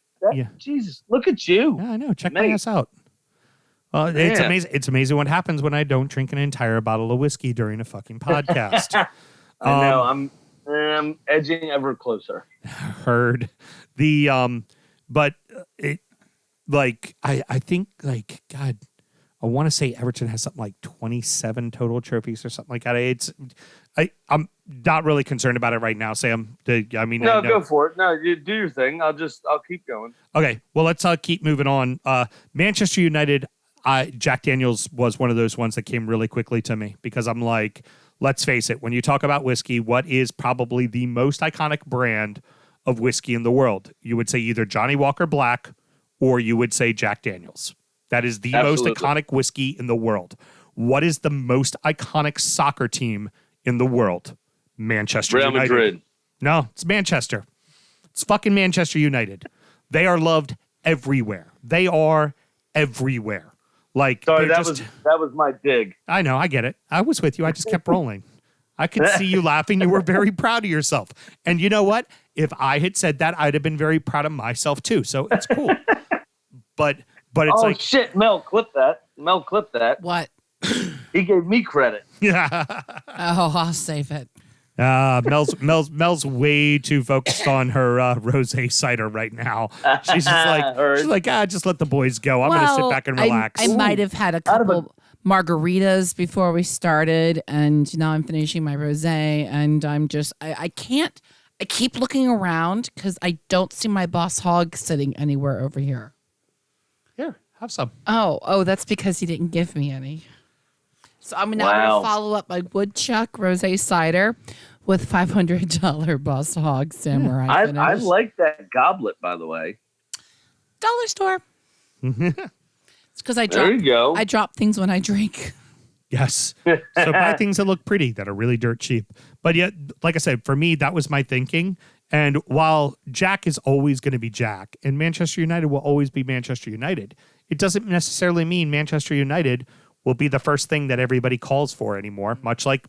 S2: Jesus, look at you.
S1: Yeah, I know. Check my ass out. It's amazing. It's amazing what happens when I don't drink an entire bottle of whiskey during a fucking podcast.
S2: I know. I'm edging ever closer.
S1: Heard but it like I think like God, I want to say Everton has something like 27 total trophies or something like that. I'm not really concerned about it right now, Sam. No,
S2: go for it. No, you do your thing. I'll keep going.
S1: Okay, well, let's keep moving on. Manchester United, Jack Daniels was one of those ones that came really quickly to me because I'm like, let's face it, when you talk about whiskey, what is probably the most iconic brand of whiskey in the world? You would say either Johnny Walker Black or you would say Jack Daniels. That is the most iconic whiskey in the world. What is the most iconic soccer team in the world? Manchester
S2: Real
S1: United.
S2: Madrid.
S1: No, it's Manchester. It's fucking Manchester United. They are loved everywhere. They are everywhere. Like,
S2: sorry, that was my dig.
S1: I know, I get it. I was with you. I just kept rolling. I could see you laughing. You were very proud of yourself. And you know what? If I had said that, I'd have been very proud of myself too. So it's cool. But it's like,
S2: shit, Mel, clip that.
S5: What?
S2: He gave me credit.
S1: Yeah.
S5: Oh, I'll save it.
S1: Mel's way too focused on her rosé cider right now. She's just like, just let the boys go. I'm gonna sit back and relax.
S5: I might have had a couple margaritas before we started, and now I'm finishing my rosé, and I'm just I can't. I keep looking around because I don't see my boss hog sitting anywhere over here.
S1: Here, have some.
S5: Oh, that's because he didn't give me any. So I'm now going to follow up my Woodchuck rosé cider with $500 Boss Hog Samurai finish.
S2: I like that goblet, by the way.
S5: Dollar store. It's because I drop things when I drink.
S1: Yes. So buy things that look pretty that are really dirt cheap. But yet, like I said, for me, that was my thinking. And while Jack is always going to be Jack and Manchester United will always be Manchester United, it doesn't necessarily mean Manchester United will be the first thing that everybody calls for anymore, much like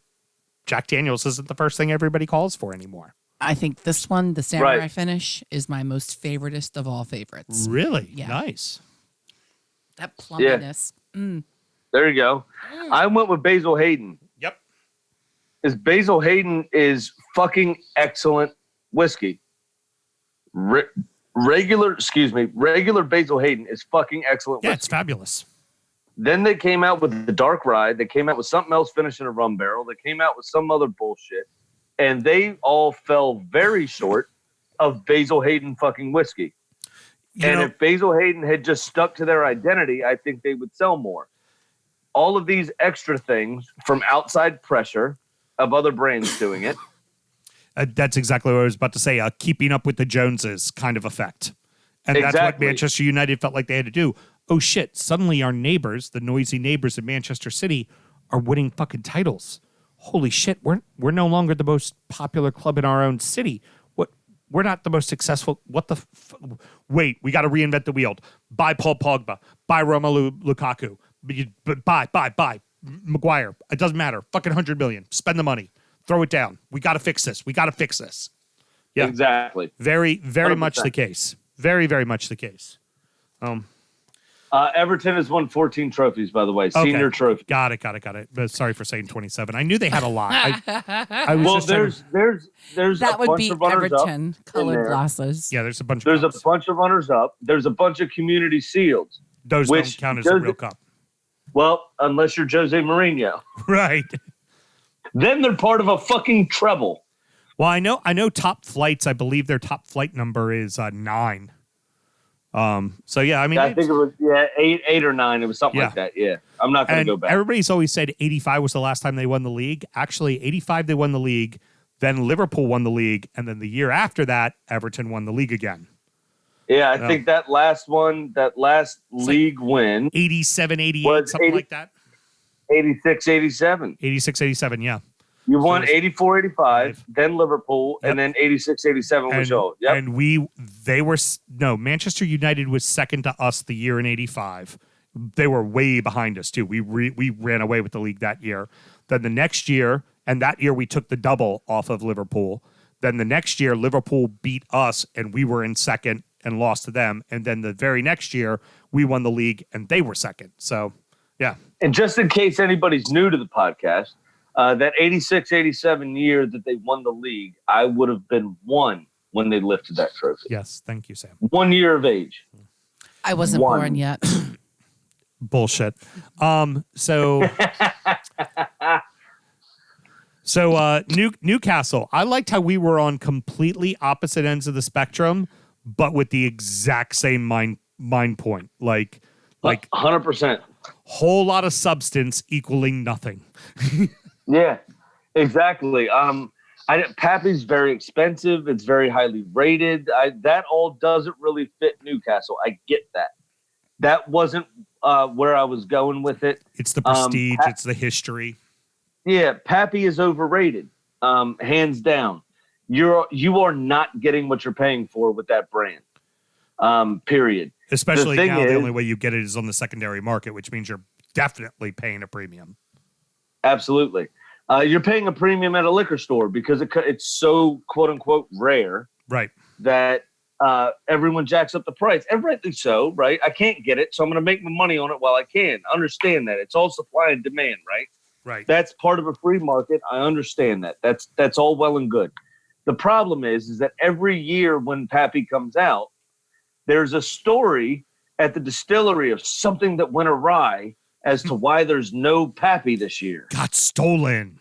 S1: Jack Daniels isn't the first thing everybody calls for anymore.
S5: I think this one, the Samurai finish, is my most favoritist of all favorites.
S1: Really?
S5: Yeah.
S1: Nice.
S5: That plumminess.
S2: Yeah. There you go. I went with Basil Hayden.
S1: Yep.
S2: Basil Hayden is fucking excellent whiskey. Regular Basil Hayden is fucking excellent whiskey.
S1: Yeah, it's fabulous.
S2: Then they came out with the Dark Rye. They came out with something else finished in a rum barrel. They came out with some other bullshit. And they all fell very short of Basil Hayden fucking whiskey. If Basil Hayden had just stuck to their identity, I think they would sell more. All of these extra things from outside pressure of other brands doing it.
S1: That's exactly what I was about to say. Keeping up with the Joneses kind of effect. And that's what Manchester United felt like they had to do. Oh, shit. Suddenly our neighbors, the noisy neighbors in Manchester City, are winning fucking titles. Holy shit. We're no longer the most popular club in our own city. We're not the most successful. What the wait, we got to reinvent the wheel. Buy Paul Pogba. Buy Romelu Lukaku. Buy. Maguire. It doesn't matter. Fucking 100 million. Spend the money. Throw it down. We got to fix this. Yeah.
S2: Exactly.
S1: Very, very 100%. Much the case. Very, very much the case.
S2: Everton has won 14 trophies, by the way. Senior trophy.
S1: Got it. But sorry for saying 27. I knew they had a lot.
S2: There's
S5: that
S2: a
S5: would
S2: bunch
S5: be
S2: of runners
S5: Everton
S2: up
S5: colored glasses.
S1: Yeah, there's a bunch.
S2: There's a bunch of runners up. There's a bunch of community shields.
S1: Those don't count as a real cup.
S2: Well, unless you're Jose Mourinho.
S1: Right.
S2: Then they're part of a fucking treble.
S1: Well, I know top flights, I believe their top flight number is 9. So yeah, I mean,
S2: I think it was 8 or 9. It was something like that. Yeah, I'm not going to go back.
S1: Everybody's always said 85 was the last time they won the league. Actually, 85 they won the league. Then Liverpool won the league, and then the year after that, Everton won the league again.
S2: Yeah, I think that last league win,
S1: 87, 88, something like that.
S2: 86, 87.
S1: 86, 87, yeah.
S2: You won 84, 85, then Liverpool, and then 86, 87 was yours. Yep.
S1: And Manchester United was second to us the year in 85. They were way behind us, too. We ran away with the league that year. Then the next year, and that year we took the double off of Liverpool. Then the next year, Liverpool beat us and we were in second and lost to them. And then the very next year, we won the league and they were second. So, yeah.
S2: And just in case anybody's new to the podcast, that 86-87 year that they won the league, I would have been one when they lifted that trophy.
S1: Yes. Thank you, Sam.
S2: 1 year of age.
S5: I wasn't
S2: One.
S5: born yet.
S1: Bullshit. So Newcastle, I liked how we were on completely opposite ends of the spectrum, but with the exact same mind point. Like
S2: 100%.
S1: whole lot of substance equaling nothing.
S2: Yeah, exactly. Pappy's very expensive. It's very highly rated. That all doesn't really fit Newcastle. I get that. That wasn't where I was going with it.
S1: It's the prestige. It's the history.
S2: Yeah, Pappy is overrated, hands down. You are not getting what you're paying for with that brand. Period.
S1: Especially now,
S2: is,
S1: the only way you get it is on the secondary market, which means you're definitely paying a premium.
S2: Absolutely. You're paying a premium at a liquor store because it's so quote unquote rare,
S1: right?
S2: That everyone jacks up the price, and rightly so, right? I can't get it, so I'm going to make my money on it while I can. Understand that it's all supply and demand, right?
S1: Right.
S2: That's part of a free market. I understand that. That's all well and good. The problem is that every year when Pappy comes out, there's a story at the distillery of something that went awry as to why there's no Pappy this year.
S1: Got stolen.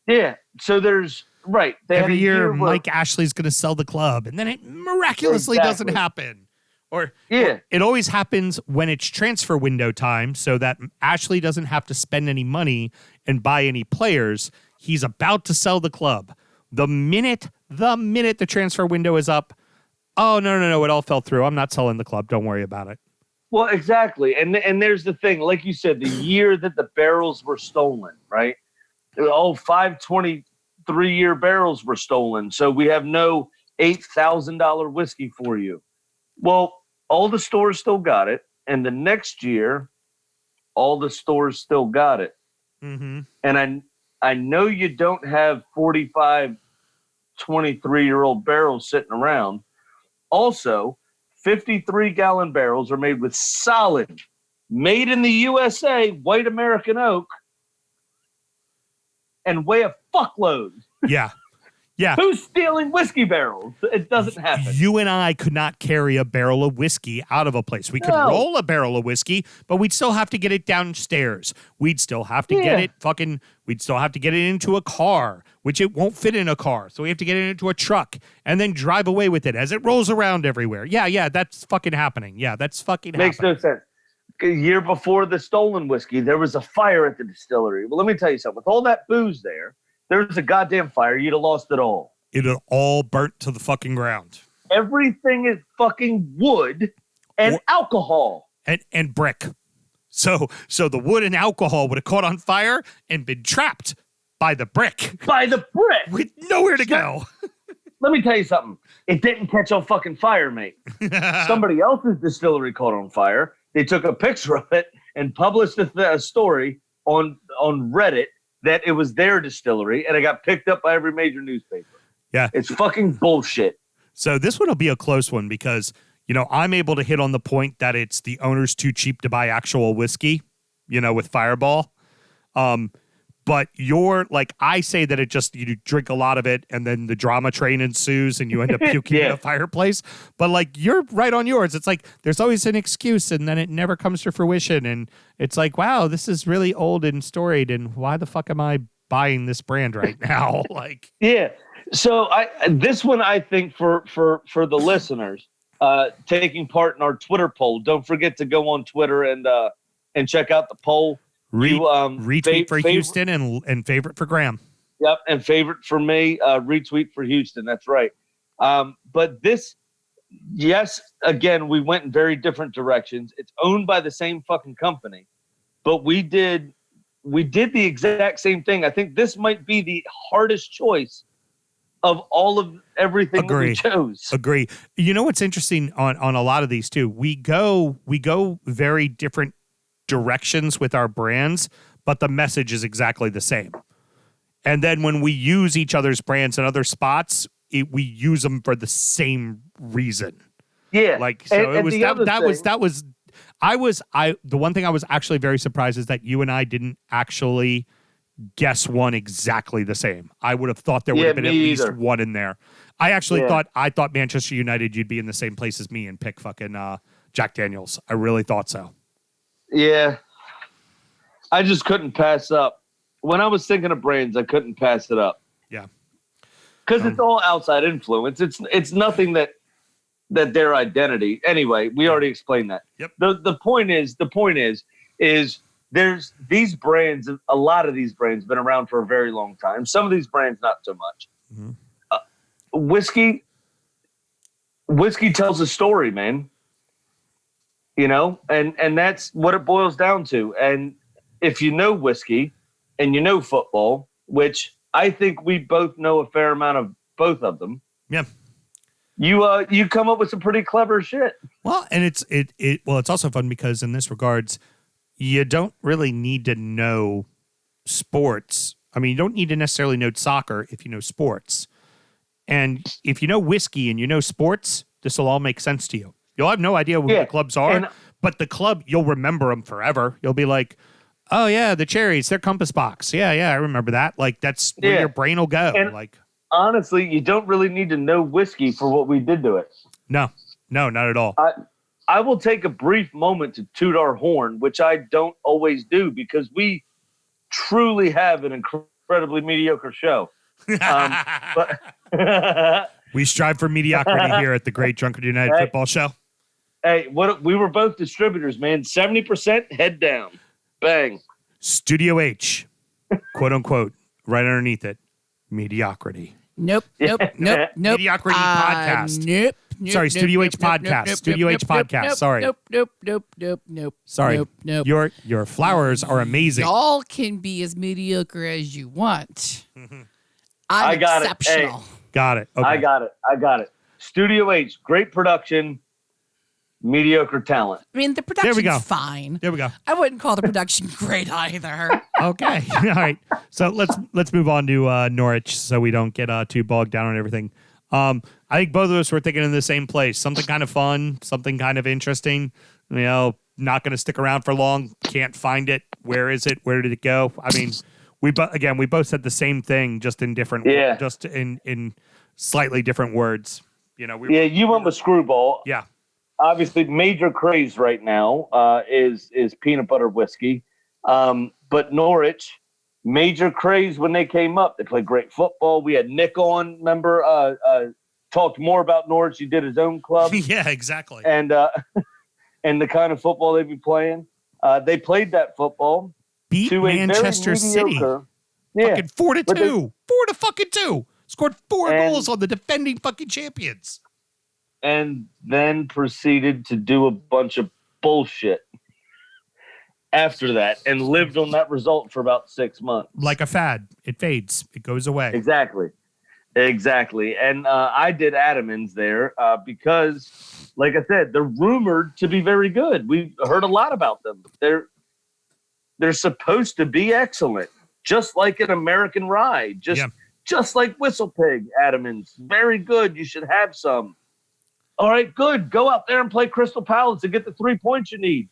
S2: Yeah. So there's right.
S1: Every year Mike Ashley's going to sell the club, and then it miraculously doesn't happen. Or it always happens when it's transfer window time, so that Ashley doesn't have to spend any money and buy any players. He's about to sell the club. The minute the transfer window is up, oh, no, it all fell through. I'm not selling the club. Don't worry about it.
S2: Well, exactly. And there's the thing, like you said, the year that the barrels were stolen, right? All 523-year barrels were stolen. So we have no $8,000 whiskey for you. Well, all the stores still got it. And the next year, all the stores still got it.
S1: Mm-hmm.
S2: And I know you don't have 45 23-year-old barrels sitting around. Also, 53-gallon barrels are made with solid, made in the USA, white American oak, and weigh a fuckload.
S1: Yeah. Yeah.
S2: Who's stealing whiskey barrels? It doesn't happen.
S1: You and I could not carry a barrel of whiskey out of a place. We could roll a barrel of whiskey, but we'd still have to get it downstairs. We'd still have to get it we'd still have to get it into a car, which it won't fit in a car. So we have to get it into a truck and then drive away with it as it rolls around everywhere. Yeah, that's fucking happening. Yeah, that's fucking
S2: Makes
S1: happening.
S2: no sense. A year before the stolen whiskey, there was a fire at the distillery. Well, let me tell you something. With all that booze there was a goddamn fire. You'd have lost it all.
S1: It had all burnt to the fucking ground.
S2: Everything is fucking wood and alcohol.
S1: And brick. So the wood and alcohol would have caught on fire and been trapped by the brick.
S2: By the brick.
S1: With nowhere to go.
S2: Let me tell you something. It didn't catch on fucking fire, mate. Somebody else's distillery caught on fire. They took a picture of it and published a story on Reddit that it was their distillery, and it got picked up by every major newspaper.
S1: Yeah.
S2: It's fucking bullshit.
S1: So this one will be a close one because, I'm able to hit on the point that it's the owner's too cheap to buy actual whiskey, with Fireball. But I say that you drink a lot of it and then the drama train ensues and you end up puking in a fireplace. But you're right on yours. It's there's always an excuse and then it never comes to fruition. And it's wow, this is really old and storied. And why the fuck am I buying this brand right now?
S2: Yeah. So this one, I think for the listeners taking part in our Twitter poll, don't forget to go on Twitter and check out the poll.
S1: Retweet for Houston and favorite for Graham.
S2: Yep, and favorite for me, retweet for Houston. That's right. But this, yes, again, we went in very different directions. It's owned by the same fucking company, but we did the exact same thing. I think this might be the hardest choice of all of everything that we chose.
S1: Agree. You know what's interesting on a lot of these too? We go very different directions with our brands, but the message is exactly the same. And then when we use each other's brands in other spots, we use them for the same reason.
S2: Yeah.
S1: Like, so it was the one thing I was actually very surprised is that you and I didn't actually guess one exactly the same. I would have thought there would have been at least one in there. I actually thought Manchester United, you'd be in the same place as me and pick fucking Jack Daniels. I really thought so.
S2: Yeah. I just couldn't pass up. When I was thinking of brands, I couldn't pass it up.
S1: Yeah.
S2: Because it's all outside influence. It's nothing that their identity. Anyway, we already explained that.
S1: Yep.
S2: The point is there's these brands, a lot of these brands been around for a very long time. Some of these brands, not so much.
S1: Mm-hmm.
S2: Whiskey tells a story, man. You know, and that's what it boils down to. And if you know whiskey and you know football, which I think we both know a fair amount of both of them.
S1: Yeah.
S2: You come up with some pretty clever shit.
S1: Well, and it's also fun because in this regards, you don't really need to know sports. I mean, you don't need to necessarily know soccer if you know sports. And if you know whiskey and you know sports, this will all make sense to you. You'll have no idea who the clubs are, but the club, you'll remember them forever. You'll be like, oh, yeah, the Cherries, they're Compass Box. Yeah, I remember that. Like, that's where your brain will go.
S2: And
S1: like,
S2: honestly, you don't really need to know whiskey for what we did to it.
S1: No, not at all.
S2: I will take a brief moment to toot our horn, which I don't always do because we truly have an incredibly mediocre show. But
S1: we strive for mediocrity here at the Great Drunkard United Football Show.
S2: Hey, we were both distributors, man. 70% head down. Bang.
S1: Studio H, quote unquote, right underneath it. Mediocrity.
S5: Nope.
S1: Mediocrity podcast.
S5: Nope.
S1: Sorry, Studio H podcast. Studio H podcast. Sorry.
S5: Nope.
S1: Sorry.
S5: Nope.
S1: Your flowers are amazing.
S5: Y'all can be as mediocre as you want.
S2: I got
S5: exceptional.
S2: It. Hey,
S1: got it. Okay.
S2: I got it. Studio H, great production, mediocre talent.
S5: I mean, the production's fine.
S1: There we go.
S5: I wouldn't call the production great either.
S1: Okay. All right. So let's move on to Norwich so we don't get too bogged down on everything. I think both of us were thinking in the same place. Something kind of fun, something kind of interesting. You know, not going to stick around for long. Can't find it. Where is it? Where did it go? I mean, we both said the same thing, just in different, just in slightly different words. You know,
S2: you went with Screwball.
S1: Yeah.
S2: Obviously, major craze right now is peanut butter whiskey. But Norwich, major craze when they came up. They played great football. We had Nick on, remember, talked more about Norwich. He did his own club.
S1: Yeah, exactly.
S2: And the kind of football they'd be playing. They played that football.
S1: Beat Manchester City. Fucking 4-2. 4-2. Scored 4 goals on the defending fucking champions.
S2: And then proceeded to do a bunch of bullshit after that and lived on that result for about 6 months.
S1: Like a fad. It fades. It goes away.
S2: Exactly. And I did Adamans there because, like I said, they're rumored to be very good. We've heard a lot about them. They're supposed to be excellent, just like an American Rye, just like Whistle Pig Adamans. Very good. You should have some. All right, good. Go out there and play Crystal Palace and get the 3 points you need.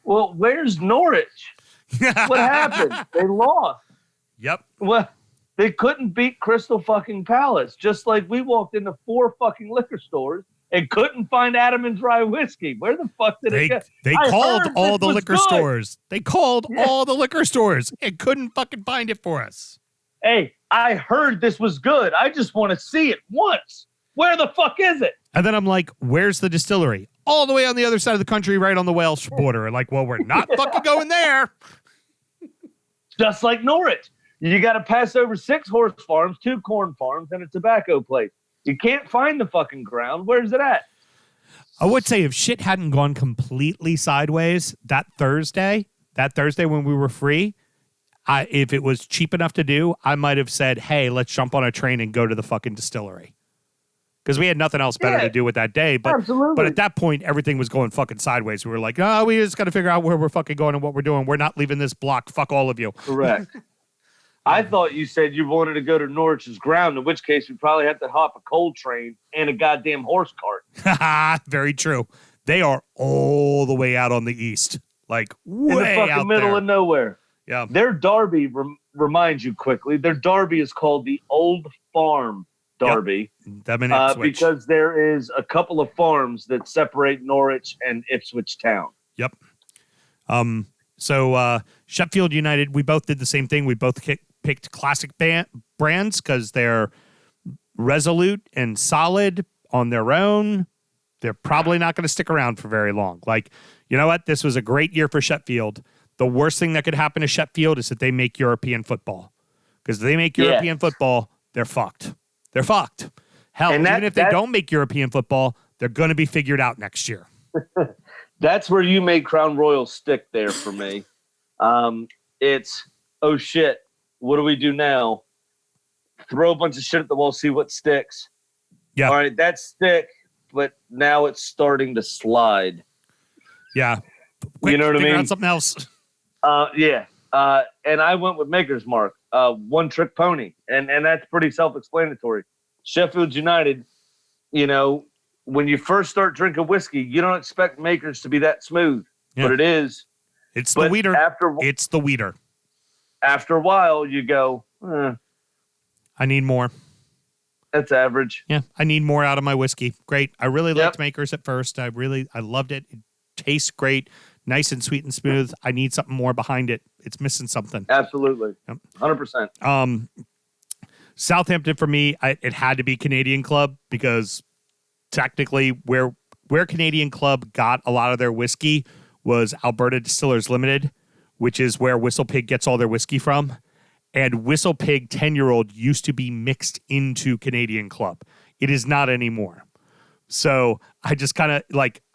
S2: Well, where's Norwich? What happened? They lost.
S1: Yep.
S2: Well, they couldn't beat Crystal fucking Palace, just like we walked into 4 fucking liquor stores and couldn't find Adamans Rye whiskey. Where the fuck did it go?
S1: They called all the liquor stores. They called all the liquor stores and couldn't fucking find it for us.
S2: Hey, I heard this was good. I just want to see it once. Where the fuck is it?
S1: And then I'm like, where's the distillery? All the way on the other side of the country, right on the Welsh border. Like, well, we're not fucking going there.
S2: Just like Norwich. You got to pass over 6 horse farms, 2 corn farms, and a tobacco place. You can't find the fucking ground. Where's it at?
S1: I would say if shit hadn't gone completely sideways that Thursday when we were free, if it was cheap enough to do, I might have said, hey, let's jump on a train and go to the fucking distillery. Because we had nothing else better to do with that day. But at that point, everything was going fucking sideways. We were like, we just got to figure out where we're fucking going and what we're doing. We're not leaving this block. Fuck all of you.
S2: Correct. I thought you said you wanted to go to Norwich's ground, in which case we probably have to hop a coal train and a goddamn horse cart.
S1: Very true. They are all the way out on the east, like way
S2: In the fucking
S1: out
S2: middle
S1: there.
S2: of nowhere.
S1: Yeah.
S2: Their derby, reminds you quickly, their derby is called the Old Farm Derby.
S1: Them and Ipswich.
S2: Because there is a couple of farms that separate Norwich and Ipswich Town.
S1: Yep. So Sheffield United, we both did the same thing. We both picked classic brands because they're resolute and solid on their own. They're probably not going to stick around for very long. Like, you know what? This was a great year for Sheffield. The worst thing that could happen to Sheffield is that they make European football. Because if they make European football, they're fucked. They're fucked. Hell, even if they don't make European football, they're going to be figured out next year.
S2: That's where you made Crown Royal stick there for me. It's, oh shit, what do we do now? Throw a bunch of shit at the wall, see what sticks.
S1: Yeah.
S2: All right, that's stick, but now it's starting to slide.
S1: Yeah. Quick,
S2: you know what I
S1: figure
S2: mean?
S1: out something else.
S2: Yeah. And I went with Maker's Mark, one trick pony. And that's pretty self-explanatory. Sheffield United, you know, when you first start drinking whiskey, you don't expect Makers to be that smooth, but it is.
S1: It's the weeder. It's the weeder.
S2: After a while, you go,
S1: I need more.
S2: That's average.
S1: Yeah, I need more out of my whiskey. Great. I really liked Makers at first. I loved it. It tastes great, nice and sweet and smooth. I need something more behind it. It's missing something.
S2: Absolutely.
S1: Yep.
S2: 100%.
S1: Southampton for me, it had to be Canadian Club because technically where Canadian Club got a lot of their whiskey was Alberta Distillers Limited, which is where Whistle Pig gets all their whiskey from. And Whistle Pig 10-year-old used to be mixed into Canadian Club. It is not anymore. So I just kind of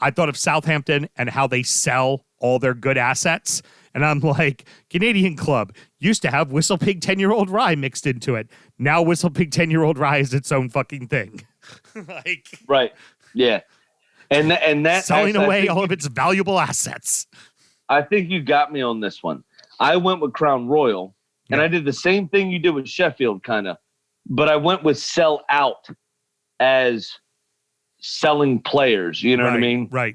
S1: I thought of Southampton and how they sell all their good assets. And I'm like, Canadian Club used to have Whistle Pig 10-year-old rye mixed into it. Now Whistle Pig 10-year-old rye is its own fucking thing.
S2: Right. Yeah. And that
S1: selling away all of its valuable assets.
S2: I think you got me on this one. I went with Crown Royal. And I did the same thing you did with Sheffield, kind of. But I went with sell out as selling players. You know what I mean?
S1: Right.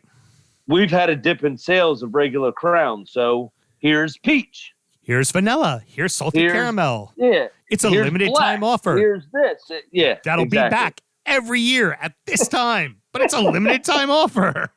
S2: We've had a dip in sales of regular Crown. So here's peach.
S1: Here's vanilla. Here's salty caramel.
S2: Yeah.
S1: It's a limited time offer.
S2: Here's this. Yeah.
S1: That'll be back every year at this time. But it's a limited time offer.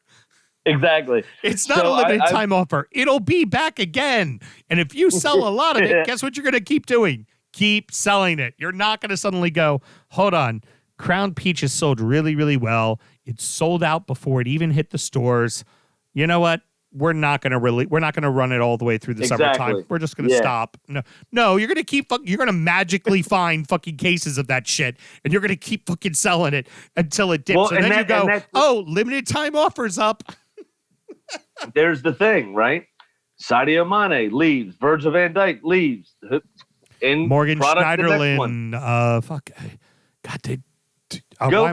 S2: Exactly.
S1: It's not a limited time offer. It'll be back again. And if you sell a lot of it, guess what you're going to keep doing? Keep selling it. You're not going to suddenly go, hold on. Crown Peach is sold really, really well. It's sold out before it even hit the stores. You know what? We're not going to run it all the way through the summertime. We're just going to stop. No, you're going to you're going to magically find fucking cases of that shit. And you're going to keep fucking selling it until it dips. And then you go, limited time offers up.
S2: There's the thing, right? Sadio Mane leaves. Virgil van Dijk leaves.
S1: Morgan Schneiderlin.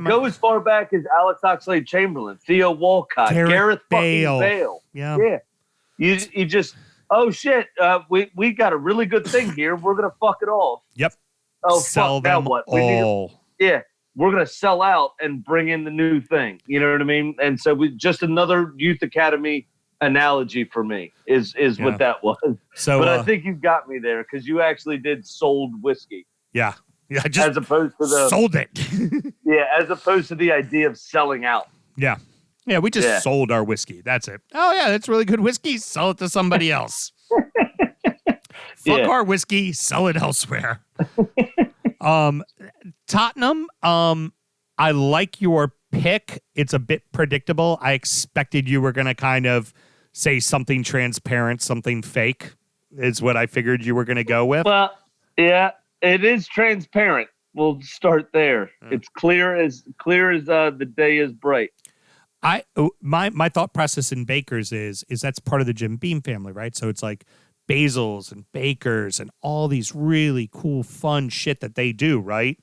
S2: Go as far back as Alex Oxlade-Chamberlain, Theo Walcott, Gareth Bale.
S1: Yeah.
S2: You just, oh shit, we got a really good thing here. We're gonna fuck it off.
S1: Yep.
S2: Oh,
S1: sell
S2: fuck,
S1: them
S2: now what?
S1: all.
S2: We're going to sell out and bring in the new thing. You know what I mean? And so just another youth academy analogy for me is what that was.
S1: So,
S2: but I think you got me there because you actually did sold whiskey.
S1: Yeah. Yeah. Just
S2: as opposed to the
S1: sold it.
S2: Yeah. As opposed to the idea of selling out.
S1: Yeah. Yeah. We just sold our whiskey. That's it. Oh yeah. That's really good whiskey. Sell it to somebody else. Fuck our whiskey. Sell it elsewhere. Tottenham, I like your pick. It's a bit predictable. I expected you were going to kind of say something transparent, something fake is what I figured you were going to go with.
S2: Well, yeah, it is transparent. We'll start there. It's clear as the day is bright.
S1: My thought process in Bakers is that's part of the Jim Beam family, right? So it's like Basil's and Bakers and all these really cool, fun shit that they do, right?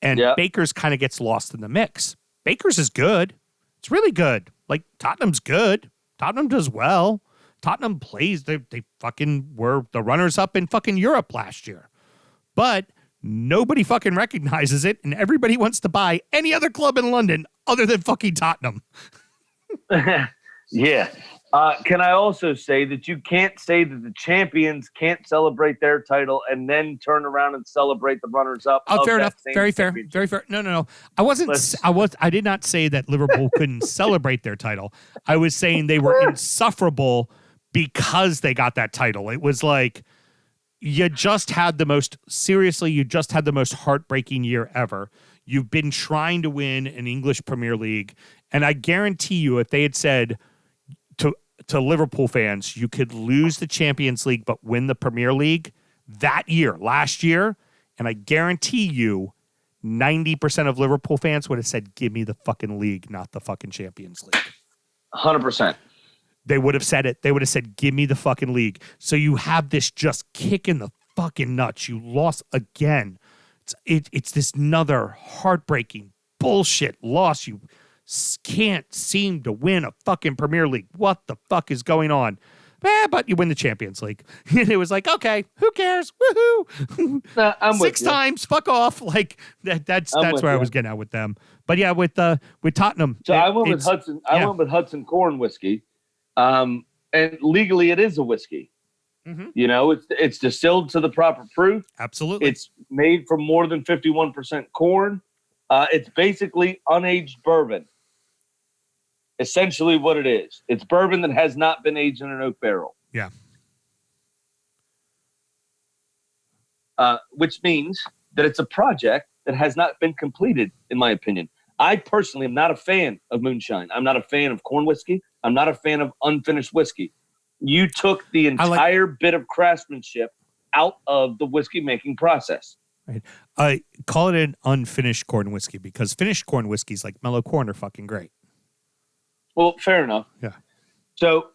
S1: And Bakers kind of gets lost in the mix. Bakers is good. It's really good. Like, Tottenham's good. Tottenham does well. Tottenham plays. They fucking were the runners-up in fucking Europe last year. but nobody fucking recognizes it, and everybody wants to buy any other club in London other than fucking Tottenham.
S2: Yeah. Can I also say that you can't say that the champions can't celebrate their title and then turn around and celebrate the runners-up?
S1: Oh, fair enough. Very fair.
S2: championship?
S1: Very fair. No. I did not say that Liverpool couldn't celebrate their title. I was saying they were insufferable because they got that title. It was like you just had the most heartbreaking year ever. You've been trying to win an English Premier League, and I guarantee you, if they had said to Liverpool fans, you could lose the Champions League but win the Premier League last year, and I guarantee you 90% of Liverpool fans would have said, give me the fucking league, not the fucking Champions League.
S2: 100%.
S1: They would have said it. They would have said, give me the fucking league. So you have this just kick in the fucking nuts. You lost again. It's this another heartbreaking bullshit loss. You can't seem to win a fucking Premier League. What the fuck is going on? But you win the Champions League. And it was like, okay, who cares? Woohoo!
S2: I'm with
S1: 6
S2: you.
S1: times, fuck off. Like that's where I was getting at with them. But yeah, with Tottenham.
S2: So I went with Hudson. I went with Hudson Corn whiskey, and legally it is a whiskey.
S1: Mm-hmm.
S2: You know, it's distilled to the proper proof.
S1: Absolutely.
S2: It's made from more than 51% corn. It's basically unaged bourbon. Essentially what it is. It's bourbon that has not been aged in an oak barrel.
S1: Yeah.
S2: Which means that it's a project that has not been completed, in my opinion. I personally am not a fan of moonshine. I'm not a fan of corn whiskey. I'm not a fan of unfinished whiskey. You took the entire bit of craftsmanship out of the whiskey making process.
S1: Right. I call it an unfinished corn whiskey because finished corn whiskeys like mellow corn are fucking great.
S2: Well, fair enough.
S1: Yeah.
S2: So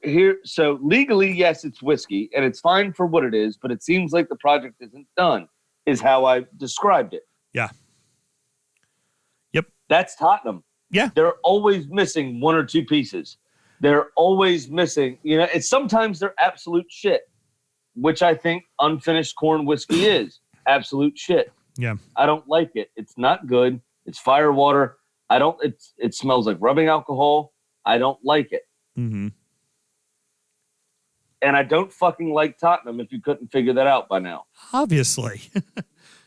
S2: legally, yes, it's whiskey, and it's fine for what it is, but it seems like the project isn't done, is how I described it.
S1: Yeah. Yep.
S2: That's Tottenham.
S1: Yeah.
S2: They're always missing 1 or 2 pieces. They're always missing, it's sometimes they're absolute shit, which I think unfinished corn whiskey is absolute shit.
S1: Yeah.
S2: I don't like it. It's not good. It's fire water. It smells like rubbing alcohol. I don't like it.
S1: Mm-hmm.
S2: And I don't fucking like Tottenham if you couldn't figure that out by now.
S1: Obviously.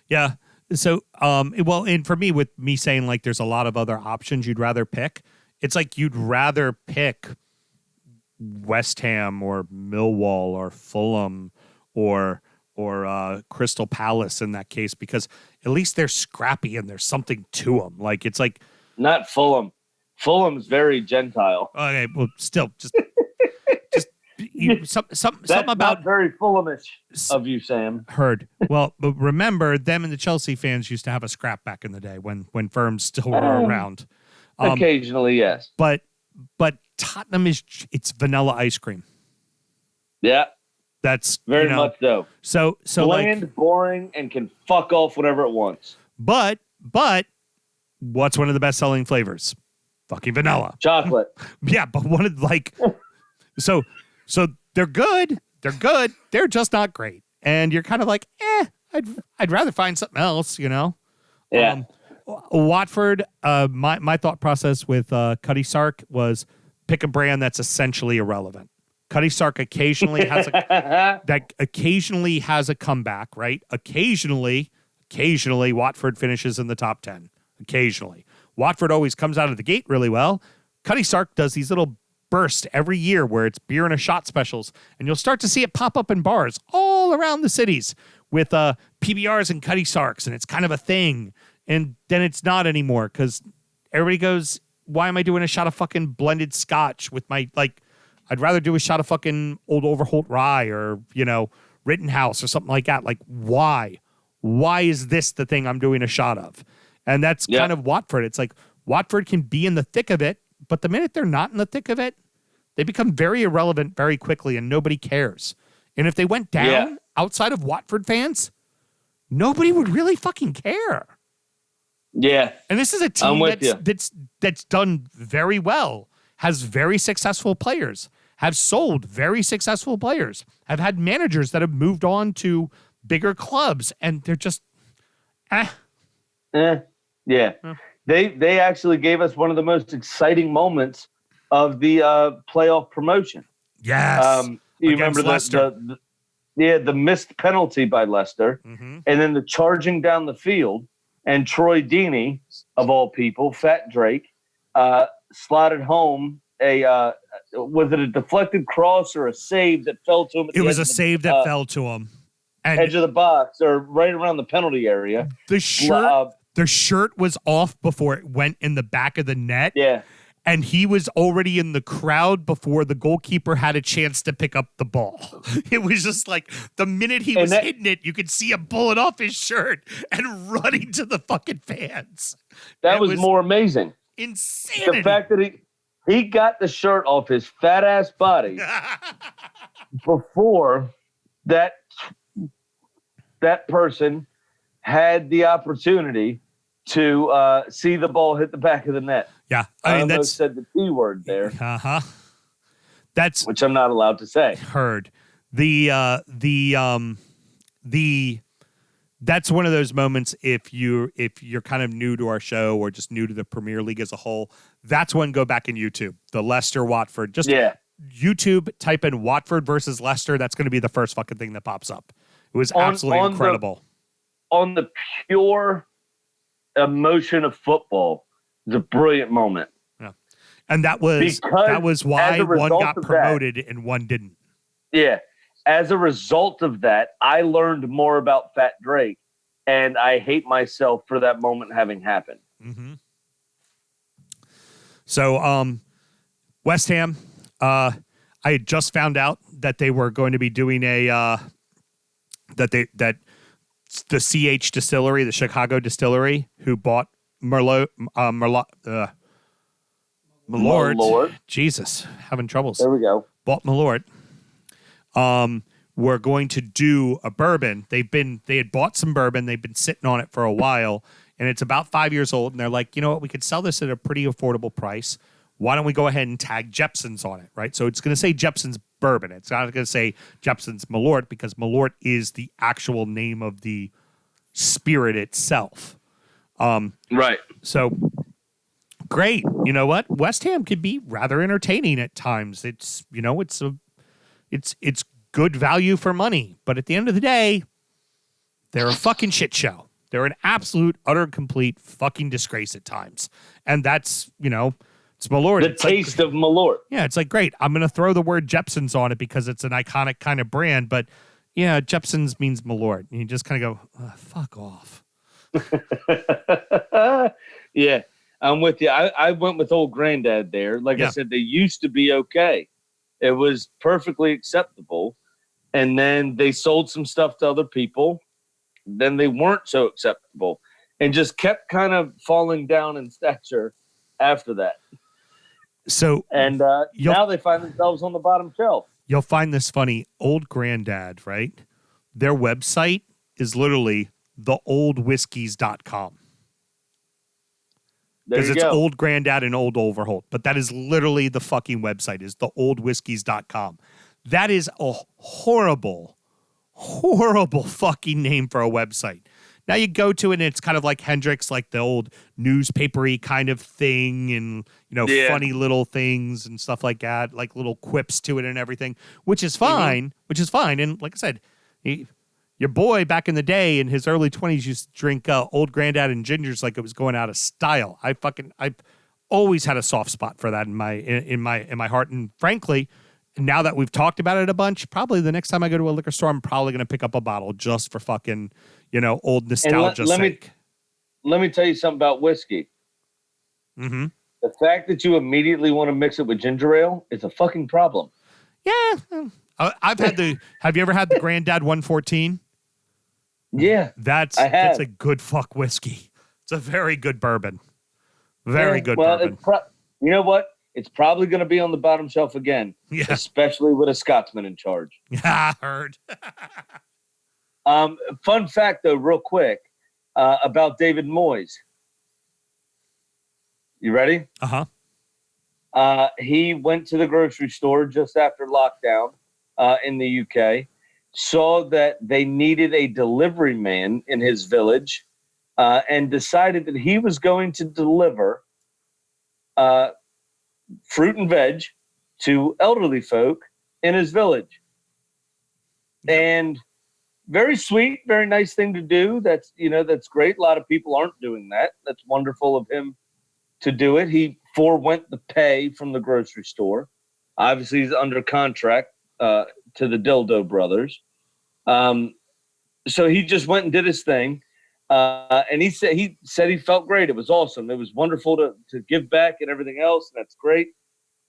S1: Yeah. So, and for me, with me saying like there's a lot of other options you'd rather pick, it's like you'd rather pick West Ham or Millwall or Fulham or Crystal Palace in that case, because at least they're scrappy and there's something to them. Like, it's like...
S2: Not Fulham. Fulham's very Gentile.
S1: Okay, well, still, just something
S2: That's
S1: about...
S2: not very Fulhamish of you, Sam.
S1: Heard. Well, but remember, them and the Chelsea fans used to have a scrap back in the day when firms still were around.
S2: Occasionally, yes.
S1: But Tottenham it's vanilla ice cream.
S2: Yeah.
S1: That's
S2: very much so.
S1: So
S2: bland, like, boring, and can fuck off whatever it wants.
S1: But what's one of the best selling flavors? Fucking vanilla.
S2: Chocolate.
S1: Yeah, but one of so they're good. They're good. They're just not great. And you're kind of like, I'd rather find something else,
S2: Yeah.
S1: Watford, my thought process with Cuddy Sark was pick a brand that's essentially irrelevant. Cuddy Sark occasionally has a comeback, right? Occasionally Watford finishes in the top 10. Occasionally. Watford always comes out of the gate really well. Cuddy Sark does these little bursts every year where it's beer and a shot specials, and you'll start to see it pop up in bars all around the cities with PBRs and Cuddy Sarks, and it's kind of a thing. And then it's not anymore because everybody goes, why am I doing a shot of fucking blended scotch with my, I'd rather do a shot of fucking Old Overholt Rye or, Rittenhouse or something like that. Like, why? Why is this the thing I'm doing a shot of? And that's kind of Watford. It's like Watford can be in the thick of it, but the minute they're not in the thick of it, they become very irrelevant very quickly and nobody cares. And if they went down outside of Watford fans, nobody would really fucking care.
S2: Yeah.
S1: And this is a team that's done very well, has very successful players, have sold very successful players, have had managers that have moved on to bigger clubs, and they're just,
S2: Yeah.
S1: Yeah.
S2: They actually gave us one of the most exciting moments of the playoff promotion.
S1: yes.
S2: You
S1: Against
S2: remember
S1: Leicester.
S2: the missed penalty by Leicester,
S1: Mm-hmm.
S2: and then the charging down the field, and Troy Deeney, of all people, Fat Drake, slotted home was it a deflected cross or a save that fell to him? At
S1: It
S2: the
S1: was
S2: edge
S1: a
S2: of the,
S1: save that fell to him. And
S2: edge of the box or right around the penalty area.
S1: the shirt was off before it went in the back of the net.
S2: Yeah.
S1: And he was already in the crowd before the goalkeeper had a chance to pick up the ball. It was just like the minute he was hitting it, you could see him pulling off his shirt and running to the fucking fans.
S2: That was more amazing.
S1: Insanity.
S2: The fact that he got the shirt off his fat ass body before that person had the opportunity to see the ball hit the back of the net.
S1: Yeah,
S2: I
S1: mean
S2: almost said the T word there.
S1: That's
S2: which I'm not allowed to say.
S1: Heard that's one of those moments if you're kind of new to our show or just new to the Premier League as a whole. That's when go back in YouTube. The Leicester Watford. Just YouTube, type in Watford versus Leicester. That's going to be the first fucking thing that pops up. It was absolutely incredible.
S2: On the pure emotion of football, it's a brilliant moment.
S1: Yeah, and that was why one got promoted and one didn't.
S2: Yeah, as a result of that, I learned more about Fat Drake, and I hate myself for that moment having happened.
S1: Mm-hmm. So, West Ham, I had just found out that they were going to be doing that the CH distillery, the Chicago distillery, who bought Malort. Jesus, having troubles.
S2: There we go.
S1: Bought Malort. We're going to do a bourbon. They had bought some bourbon. They've been sitting on it for a while, and it's about 5 years old. And they're like, you know what? We could sell this at a pretty affordable price. Why don't we go ahead and tag Jepson's on it, right? So it's going to say Jepson's bourbon. It's not going to say Jepson's Malort because Malort is the actual name of the spirit itself.
S2: Right.
S1: So great. You know what? West Ham could be rather entertaining at times. It's good value for money, but at the end of the day, they're a fucking shit show. They're an absolute, utter, complete fucking disgrace at times, and that's it's Malort.
S2: The taste of Malort.
S1: Yeah, it's like great. I'm gonna throw the word Jepson's on it because it's an iconic kind of brand, but yeah, Jepson's means Malort, and you just kind of go, fuck off.
S2: Yeah, I'm with you. I went with Old Granddad there. Like I said, they used to be okay. It was perfectly acceptable. And then they sold some stuff to other people. Then they weren't so acceptable and just kept kind of falling down in stature after that.
S1: So,
S2: and now they find themselves on the bottom shelf.
S1: You'll find this funny. Old Granddad, right? Their website is literally theoldwhiskies.com. Because it's Old Granddad and Old Overholt. But that is literally the fucking website, is theoldwhiskies.com. That is a horrible, horrible fucking name for a website. Now you go to it and it's kind of like Hendrix, like the old newspapery kind of thing and, funny little things and stuff like that, like little quips to it and everything, which is fine, And like I said, your boy back in the day in his early 20s used to drink Old Granddad and Gingers like it was going out of style. I've always had a soft spot for that in my heart. And frankly, now that we've talked about it a bunch, probably the next time I go to a liquor store, I'm probably going to pick up a bottle just for fucking, old nostalgia's sake.
S2: Let me tell you something about whiskey.
S1: Mm-hmm.
S2: The fact that you immediately want to mix it with ginger ale is a fucking problem.
S1: Yeah. Have you ever had the Granddad 114?
S2: Yeah.
S1: That's a good fuck whiskey. It's a very good bourbon. Very good bourbon.
S2: You know what? It's probably going to be on the bottom shelf again, especially with a Scotsman in charge.
S1: Yeah, I heard.
S2: Fun fact, though, real quick, about David Moyes. You ready?
S1: Uh-huh.
S2: He went to the grocery store just after lockdown in the UK, saw that they needed a delivery man in his village, and decided that he was going to deliver fruit and veg to elderly folk in his village. And very sweet, very nice thing to do. That's great. A lot of people aren't doing that. That's wonderful of him to do it. He forewent the pay from the grocery store. Obviously, he's under contract to the Dildo Brothers. So he just went and did his thing. And he said he felt great. It was awesome. It was wonderful to give back and everything else. And that's great.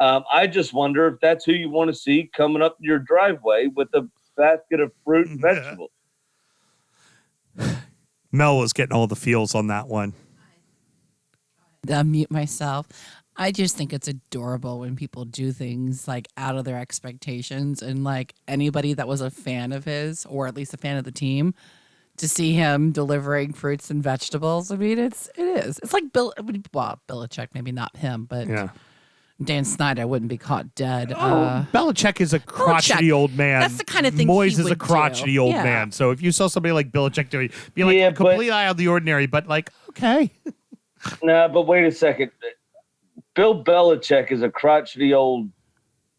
S2: I just wonder if that's who you want to see coming up your driveway with a basket of fruit and vegetables.
S1: Mel was getting all the feels on that one.
S5: I'll mute myself. I just think it's adorable when people do things like out of their expectations, and like anybody that was a fan of his, or at least a fan of the team, to see him delivering fruits and vegetables. I mean, it is. It's like Belichick, maybe not him, but
S1: Yeah.
S5: Dan Snyder wouldn't be caught dead.
S1: Belichick is a crotchety old man.
S5: That's the kind of thing
S1: Moyes
S5: he
S1: is a
S5: would
S1: crotchety
S5: do.
S1: old
S5: Yeah.
S1: man. So if you saw somebody like Belichick doing, be like completely out of the ordinary, but like, okay.
S2: No, but wait a second. Bill Belichick is a crotchety old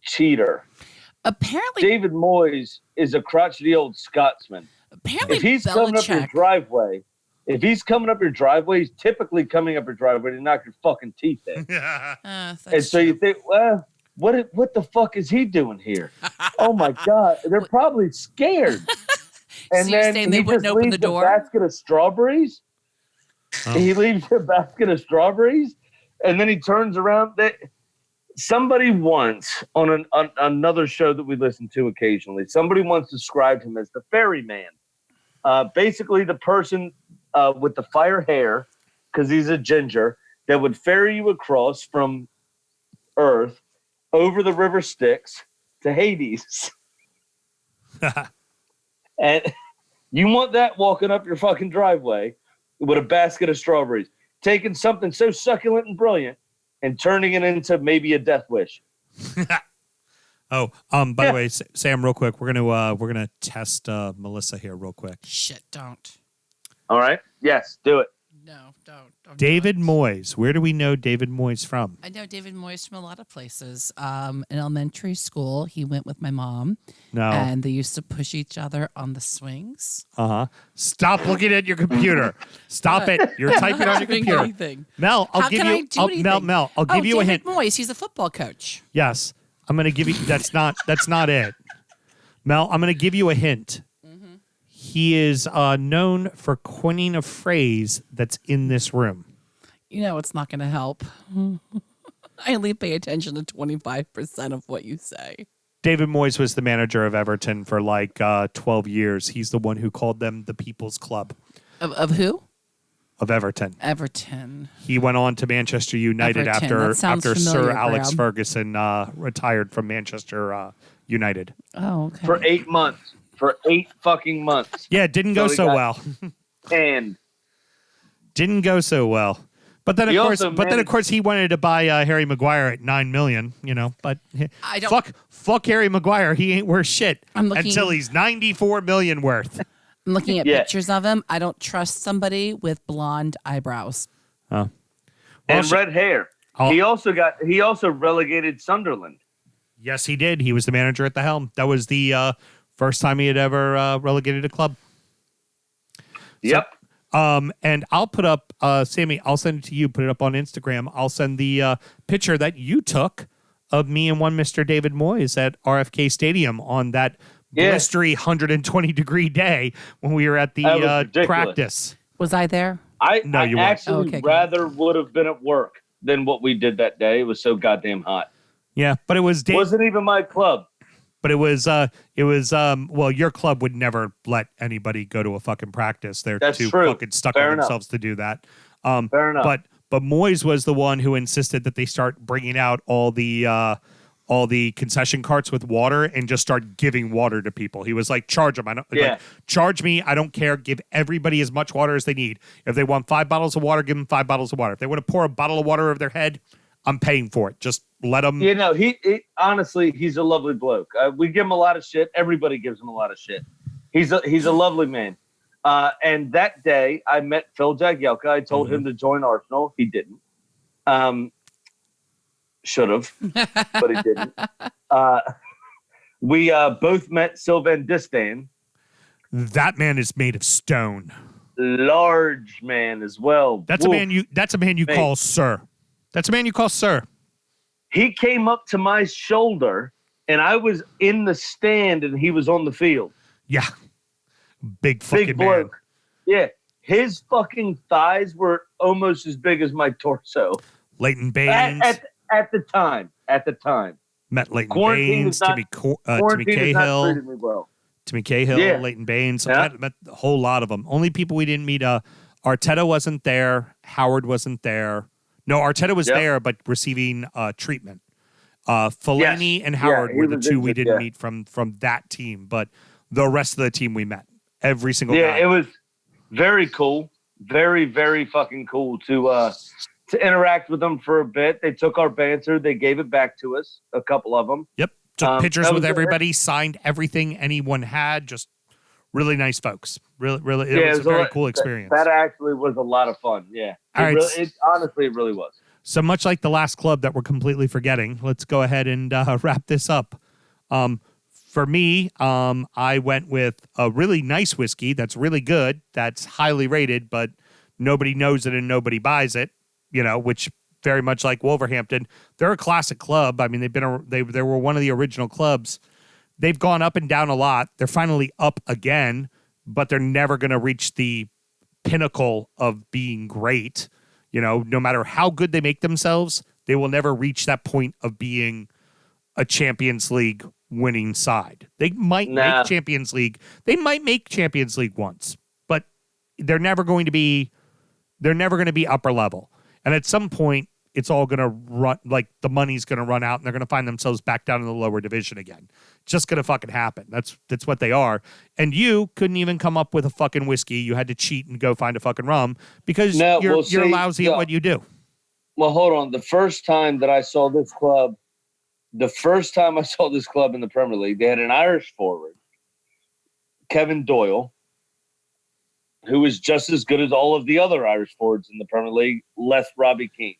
S2: cheater.
S5: Apparently,
S2: David Moyes is a crotchety old Scotsman.
S5: Apparently,
S2: If he's coming up your driveway, he's typically coming up your driveway to knock your fucking teeth in. And so you think, well, what the fuck is he doing here? Oh my God, they're probably scared. And
S5: So you're
S2: then
S5: saying
S2: he
S5: they wouldn't
S2: just
S5: open
S2: leaves
S5: the door?
S2: a basket of strawberries. He leaves a basket of strawberries, and then he turns around. Somebody once on another show that we listen to occasionally, somebody once described him as the ferryman. Basically, the person with the fire hair, because he's a ginger, that would ferry you across from Earth over the river Styx to Hades. And you want that walking up your fucking driveway with a basket of strawberries, taking something so succulent and brilliant and turning it into maybe a death wish.
S1: By the way, Sam, real quick, we're gonna test Melissa here real quick.
S5: Shit, don't.
S2: All right. Yes, do it.
S5: No, don't.
S1: David
S5: do it.
S1: Moyes. Where do we know David Moyes from?
S5: I know David Moyes from a lot of places. In elementary school, he went with my mom.
S1: No.
S5: And they used to push each other on the swings.
S1: Stop looking at your computer. Stop it. You're typing on your computer.
S5: Anything.
S1: Mel, I'll
S5: How
S1: give
S5: can
S1: you.
S5: I do anything?
S1: Mel, I'll give you a hint.
S5: David Moyes, he's a football coach.
S1: Yes, I'm going to give you. That's not it. Mel, I'm going to give you a hint. He is known for coining a phrase that's in this room.
S5: You know, it's not going to help. I only pay attention to 25% of what you say.
S1: David Moyes was the manager of Everton for like 12 years. He's the one who called them the People's Club.
S5: Of who?
S1: Of Everton.
S5: Everton.
S1: He went on to Manchester United
S5: Everton. That sounds
S1: after Sir
S5: familiar,
S1: Alex
S5: Graham.
S1: Ferguson retired from Manchester United.
S5: Oh, okay.
S2: For 8 months. For 8 fucking months.
S1: Yeah, it didn't go so well.
S2: And
S1: Didn't go so well. But then of course he wanted to buy Harry Maguire at $9 million, you know, but
S5: I don't-
S1: fuck Harry Maguire, he ain't worth shit
S5: I'm looking-
S1: until he's $94 million worth.
S5: I'm looking at pictures of him. I don't trust somebody with blonde eyebrows.
S1: Oh.
S2: and red hair. He also relegated Sunderland.
S1: Yes, he did. He was the manager at the helm. That was the first time he had ever relegated a club.
S2: Yep.
S1: And I'll put up, Sammy, I'll send it to you. Put it up on Instagram. I'll send the picture that you took of me and one Mr. David Moyes at RFK Stadium on that blistery 120-degree day when we were at the practice.
S5: Was I there?
S1: No, you
S2: I
S1: weren't.
S2: actually
S5: Okay,
S2: rather would have been at work than what we did that day. It was so goddamn hot.
S1: Yeah, but it was
S2: Wasn't even my club.
S1: But it was well, your club would never let anybody go to a fucking practice. They're
S2: That's
S1: too
S2: true.
S1: fucking stuck
S2: Fair
S1: on
S2: enough.
S1: themselves to do that.
S2: Fair enough.
S1: But Moyes was the one who insisted that they start bringing out all the concession carts with water and just start giving water to people. He was like, charge them. Charge me. I don't care. Give everybody as much water as they need. If they want 5 bottles of water, give them 5 bottles of water. If they want to pour a bottle of water over their head, I'm paying for it. Just let them.
S2: You know, he honestly, he's a lovely bloke. We give him a lot of shit. Everybody gives him a lot of shit. He's a lovely man. And that day, I met Phil Jagielka. I told him to join Arsenal. He didn't. Should have, but he didn't. We both met Sylvain Distin.
S1: That man is made of stone.
S2: Large man as well.
S1: That's a man you call sir. That's a man you call sir.
S2: He came up to my shoulder, and I was in the stand, and he was on the field.
S1: Yeah. Big fucking
S2: Big
S1: man.
S2: bloke. Yeah. His fucking thighs were almost as big as my torso.
S1: Leighton Baines.
S2: At the time.
S1: Met Leighton
S2: Quarantine
S1: Baines,
S2: is not-
S1: Timmy
S2: Quarantine has not
S1: Cahill.
S2: treated me well.
S1: Timmy Cahill,
S2: Yeah.
S1: Leighton Baines.
S2: Yeah.
S1: Met a whole lot of them. Only people we didn't meet. Arteta wasn't there. Howard wasn't there. No, Arteta was there, but receiving treatment. Fellaini and Howard
S2: he
S1: were the
S2: was
S1: two we
S2: injured,
S1: didn't meet from that team, but the rest of the team we met. Every single guy.
S2: Yeah, it was very cool. Very, very fucking cool to interact with them for a bit. They took our banter. They gave it back to us, a couple of them.
S1: Yep. Took pictures
S2: that
S1: with
S2: was-
S1: everybody, signed everything anyone had. Just really nice folks. Really,
S2: Yeah,
S1: it was a very
S2: lot-
S1: cool experience.
S2: That actually was a lot of fun. Yeah.
S1: All right.
S2: Honestly, it really was.
S1: So much like the last club that we're completely forgetting, let's go ahead and wrap this up. For me, I went with a really nice whiskey that's really good, that's highly rated, but nobody knows it and nobody buys it, which very much like Wolverhampton. They're a classic club. I mean, they were one of the original clubs. They've gone up and down a lot. They're finally up again, but they're never going to reach the pinnacle of being great. No matter how good they make themselves, they will never reach that point of being a Champions League winning side. They might make Champions League. They might make Champions League once, but they're never going to be upper level. And at some point, it's all going to run, like the money's going to run out and they're going to find themselves back down in the lower division again. It's just going to fucking happen. That's what they are. And you couldn't even come up with a fucking whiskey. You had to cheat and go find a fucking rum because you're lousy at what you do.
S2: Well, hold on. The first time I saw this club in the Premier League, they had an Irish forward, Kevin Doyle, who was just as good as all of the other Irish forwards in the Premier League, less Robbie Keane.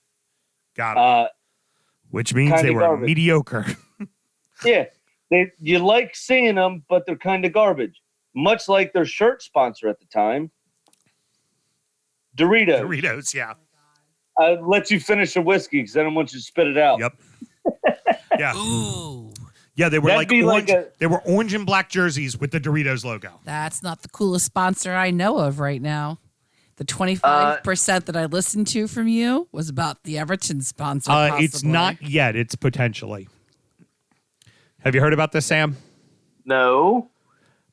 S1: Got it. Which means they were
S2: garbage.
S1: mediocre.
S2: Yeah. You like seeing them, but they're kind of garbage. Much like their shirt sponsor at the time, Doritos.
S1: Doritos, yeah.
S2: I'll let you finish your whiskey because I don't want you to spit it out.
S1: Yep. Yeah.
S4: Ooh.
S1: Yeah, they were
S2: That'd
S1: like
S2: be
S1: orange.
S2: like
S1: They were orange and black jerseys with the Doritos logo.
S5: That's not the coolest sponsor I know of right now. The 25% that I listened to from you was about the Everton sponsor.
S1: It's not yet. It's potentially. Have you heard about this, Sam?
S2: No.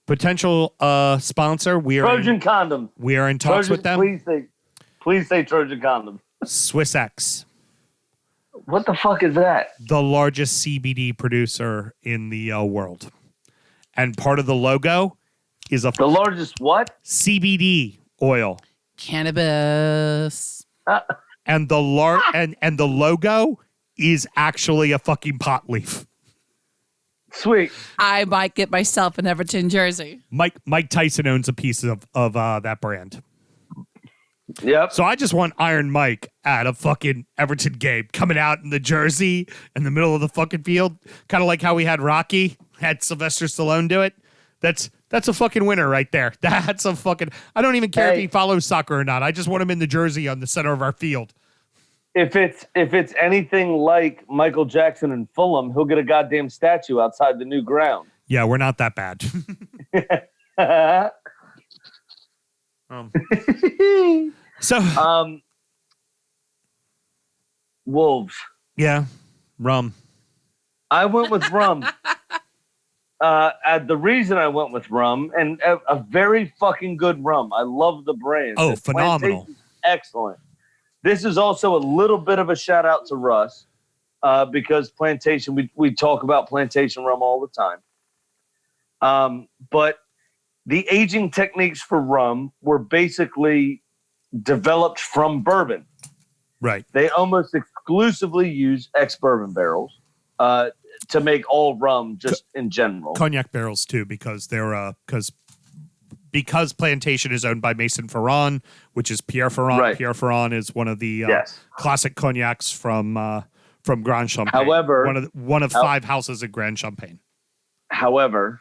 S1: Potential sponsor.
S2: Trojan Condom.
S1: We are in talks with them.
S2: Please say Trojan Condom.
S1: Swiss X,
S2: What the fuck is that?
S1: the largest CBD producer in the world, and part of the logo is
S2: The largest what?
S1: CBD oil,
S5: Cannabis.
S1: and the and the logo is actually a fucking pot leaf.
S2: Sweet.
S5: I might get myself an Everton jersey.
S1: Mike Tyson owns a piece of that brand.
S2: Yep.
S1: So I just want Iron Mike at a fucking Everton game coming out in the jersey in the middle of the fucking field. Kind of like how we had Rocky, had Sylvester Stallone do it. That's a fucking winner right there. That's a fucking, I don't even care if he follows soccer or not. I just want him in the jersey on the center of our field.
S2: If it's anything like Michael Jackson and Fulham, he'll get a goddamn statue outside the new ground.
S1: Yeah, we're not that bad. So
S2: Wolves.
S1: yeah, rum.
S2: I went with rum. The reason I went with rum, and a very fucking good rum. I love the brand.
S1: Oh,
S2: The
S1: phenomenal.
S2: Plantation's excellent. This is also a little bit of a shout out to Russ because Plantation, we talk about Plantation rum all the time. But the aging techniques for rum were basically developed from bourbon.
S1: Right.
S2: They almost exclusively use ex-bourbon barrels to make all rum just in general.
S1: Cognac barrels too, because they're because because Plantation is owned by Mason Ferrand, which is Pierre Ferrand.
S2: Right.
S1: Pierre Ferrand is one of the classic cognacs from Grand Champagne.
S2: However,
S1: one of 5 houses in Grand Champagne.
S2: However,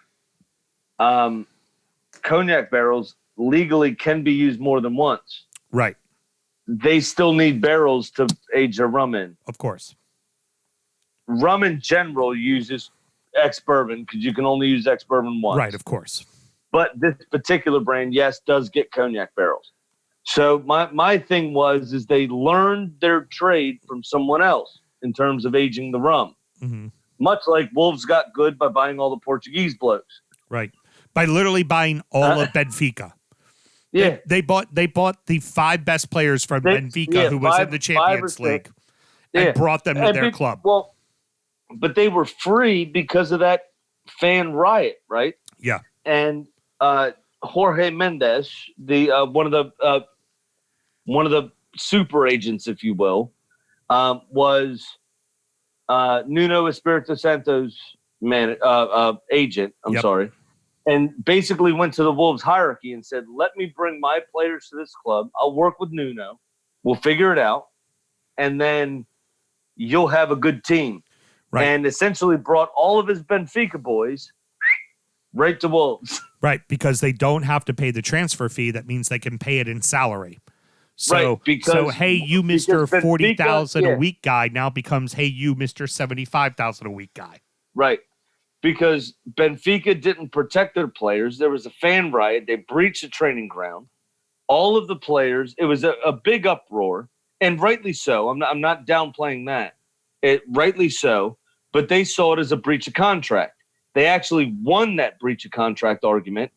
S2: cognac barrels legally can be used more than once.
S1: Right.
S2: They still need barrels to age their rum in.
S1: Of course.
S2: Rum in general uses ex-bourbon because you can only use ex-bourbon once.
S1: Right, of course.
S2: But this particular brand, yes, does get cognac barrels. So my thing is they learned their trade from someone else in terms of aging the rum.
S1: Mm-hmm.
S2: Much like Wolves got good by buying all the Portuguese blokes.
S1: Right. By literally buying all of Benfica.
S2: Yeah.
S1: They bought the 5 best players from Benfica who was in the Champions League and brought them to their club.
S2: Well, but they were free because of that fan riot, right?
S1: Yeah.
S2: And Jorge Mendes, the one of the super agents, if you will, was Nuno Espirito Santo's agent. I'm sorry, and basically went to the Wolves hierarchy and said, "Let me bring my players to this club. I'll work with Nuno. We'll figure it out, and then you'll have a good team."
S1: Right.
S2: And essentially brought all of his Benfica boys right to Wolves.
S1: Right, because they don't have to pay the transfer fee. That means they can pay it in salary. So, hey, you Mr. 40,000 a week guy now becomes, hey, you Mr. 75,000 a week guy.
S2: Right. Because Benfica didn't protect their players. There was a fan riot. They breached the training ground. All of the players, it was a big uproar, and rightly so. I'm not downplaying that. Rightly so, but they saw it as a breach of contract. They actually won that breach of contract argument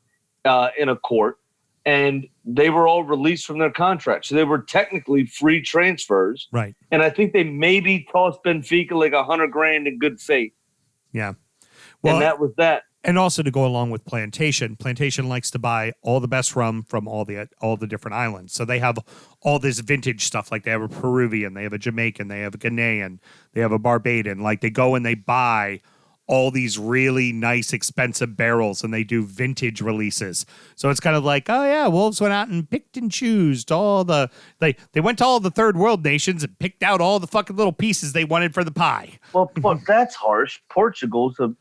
S2: in a court, and they were all released from their contract. So they were technically free transfers.
S1: Right.
S2: And I think they maybe tossed Benfica like $100,000 in good faith.
S1: Yeah. Well,
S2: and that was that.
S1: And also to go along with Plantation likes to buy all the best rum from all the different islands. So they have all this vintage stuff. Like they have a Peruvian, they have a Jamaican, they have a Ghanaian, they have a Barbadian. Like they go and they buy all these really nice, expensive barrels, and they do vintage releases. So it's kind of like, oh yeah, Wolves went out and picked and chose they went to all the third world nations and picked out all the fucking little pieces they wanted for the pie.
S2: Well, that's harsh. Portugal's a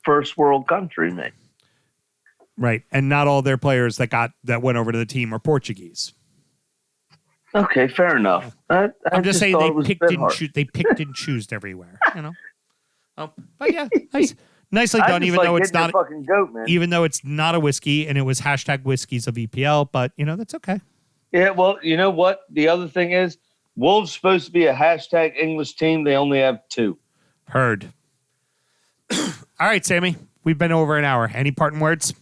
S2: first world country, mate.
S1: Right, and not all their players that went over to the team are Portuguese.
S2: Okay, fair enough.
S1: I'm just saying they picked and chose everywhere, you know. But yeah, nicely done. Even though it's not
S2: fucking goat, man.
S1: Even though it's not a whiskey, and it was #whiskeys of EPL, but that's okay.
S2: Yeah, well, you know what? The other thing is, Wolves supposed to be a #English team. They only have 2.
S1: Heard. All right, Sammy, we've been over an hour. Any parting words?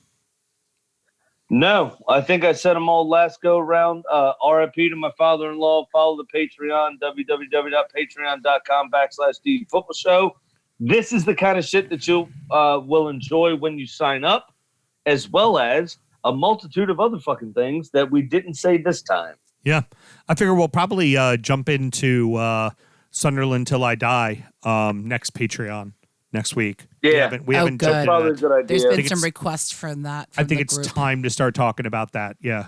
S2: No, I think I said them all last go around. RIP to my father-in-law. Follow the Patreon, www.patreon.com/DFootballShow. This is the kind of shit that you will enjoy when you sign up, as well as a multitude of other fucking things that we didn't say this time.
S1: Yeah, I figure we'll probably jump into Sunderland Till I Die next Patreon. Next week.
S2: Yeah.
S1: We haven't
S5: good.
S1: jumped
S2: Probably a
S1: into
S2: good idea.
S5: There's been some requests from that.
S1: I think it's time to start talking about that. Yeah.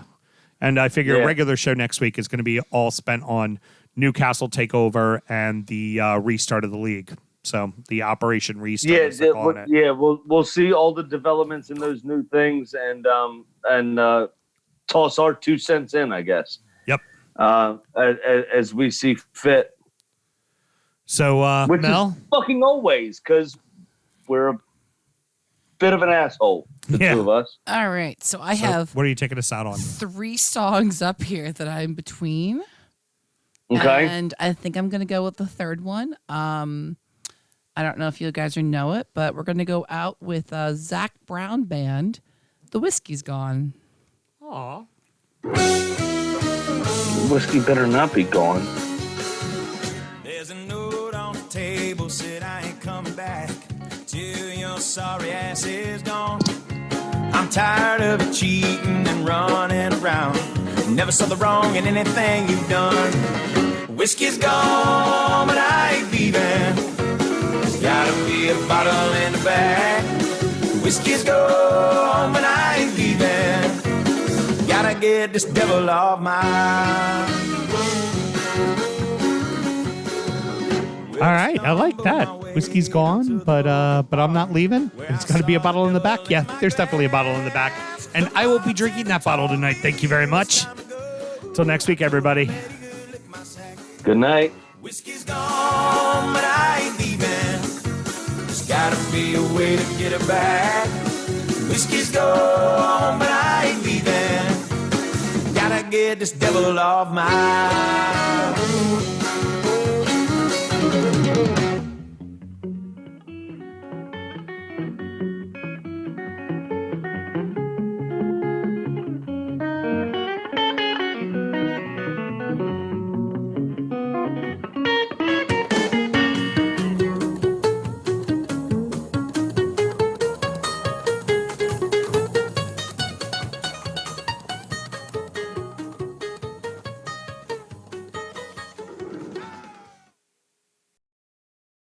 S1: And I figure a regular show next week is going to be all spent on Newcastle takeover and the restart of the league. So the Operation Restart.
S2: We'll see all the developments in those new things and toss our 2 cents in, I guess.
S1: Yep.
S2: As we see fit.
S1: So,
S2: which
S1: Mel?
S2: is fucking always, because we're a bit of an asshole, the 2 of us.
S5: All right. So I have.
S1: What are you taking us out on?
S5: 3 songs up here that I'm between.
S2: Okay.
S5: And I think I'm going to go with the third one. I don't know if you guys know it, but we're going to go out with Zach Brown Band. The Whiskey's Gone.
S1: Aw.
S2: Whiskey better not be gone.
S3: There's a note on the table said I ain't coming back till your sorry ass is gone. I'm tired of it cheating and running around. Never saw the wrong in anything you've done. Whiskey's gone, but I ain't leaving. There's gotta be a bottle in the back. Whiskey's gone, but I ain't leaving. get this devil off my.
S1: All right, I like that. Whiskey's gone, but I'm not leaving. It's got to be a bottle in the back. Yeah, there's definitely a bottle in the back, and I will be drinking that bottle tonight. Thank you very much. Till next week, everybody.
S2: Good night.
S3: Whiskey's gone, but I ain't leaving. There's gotta be a way to get it back. Whiskey's gone, but I ain't leaving. Gotta get this devil off my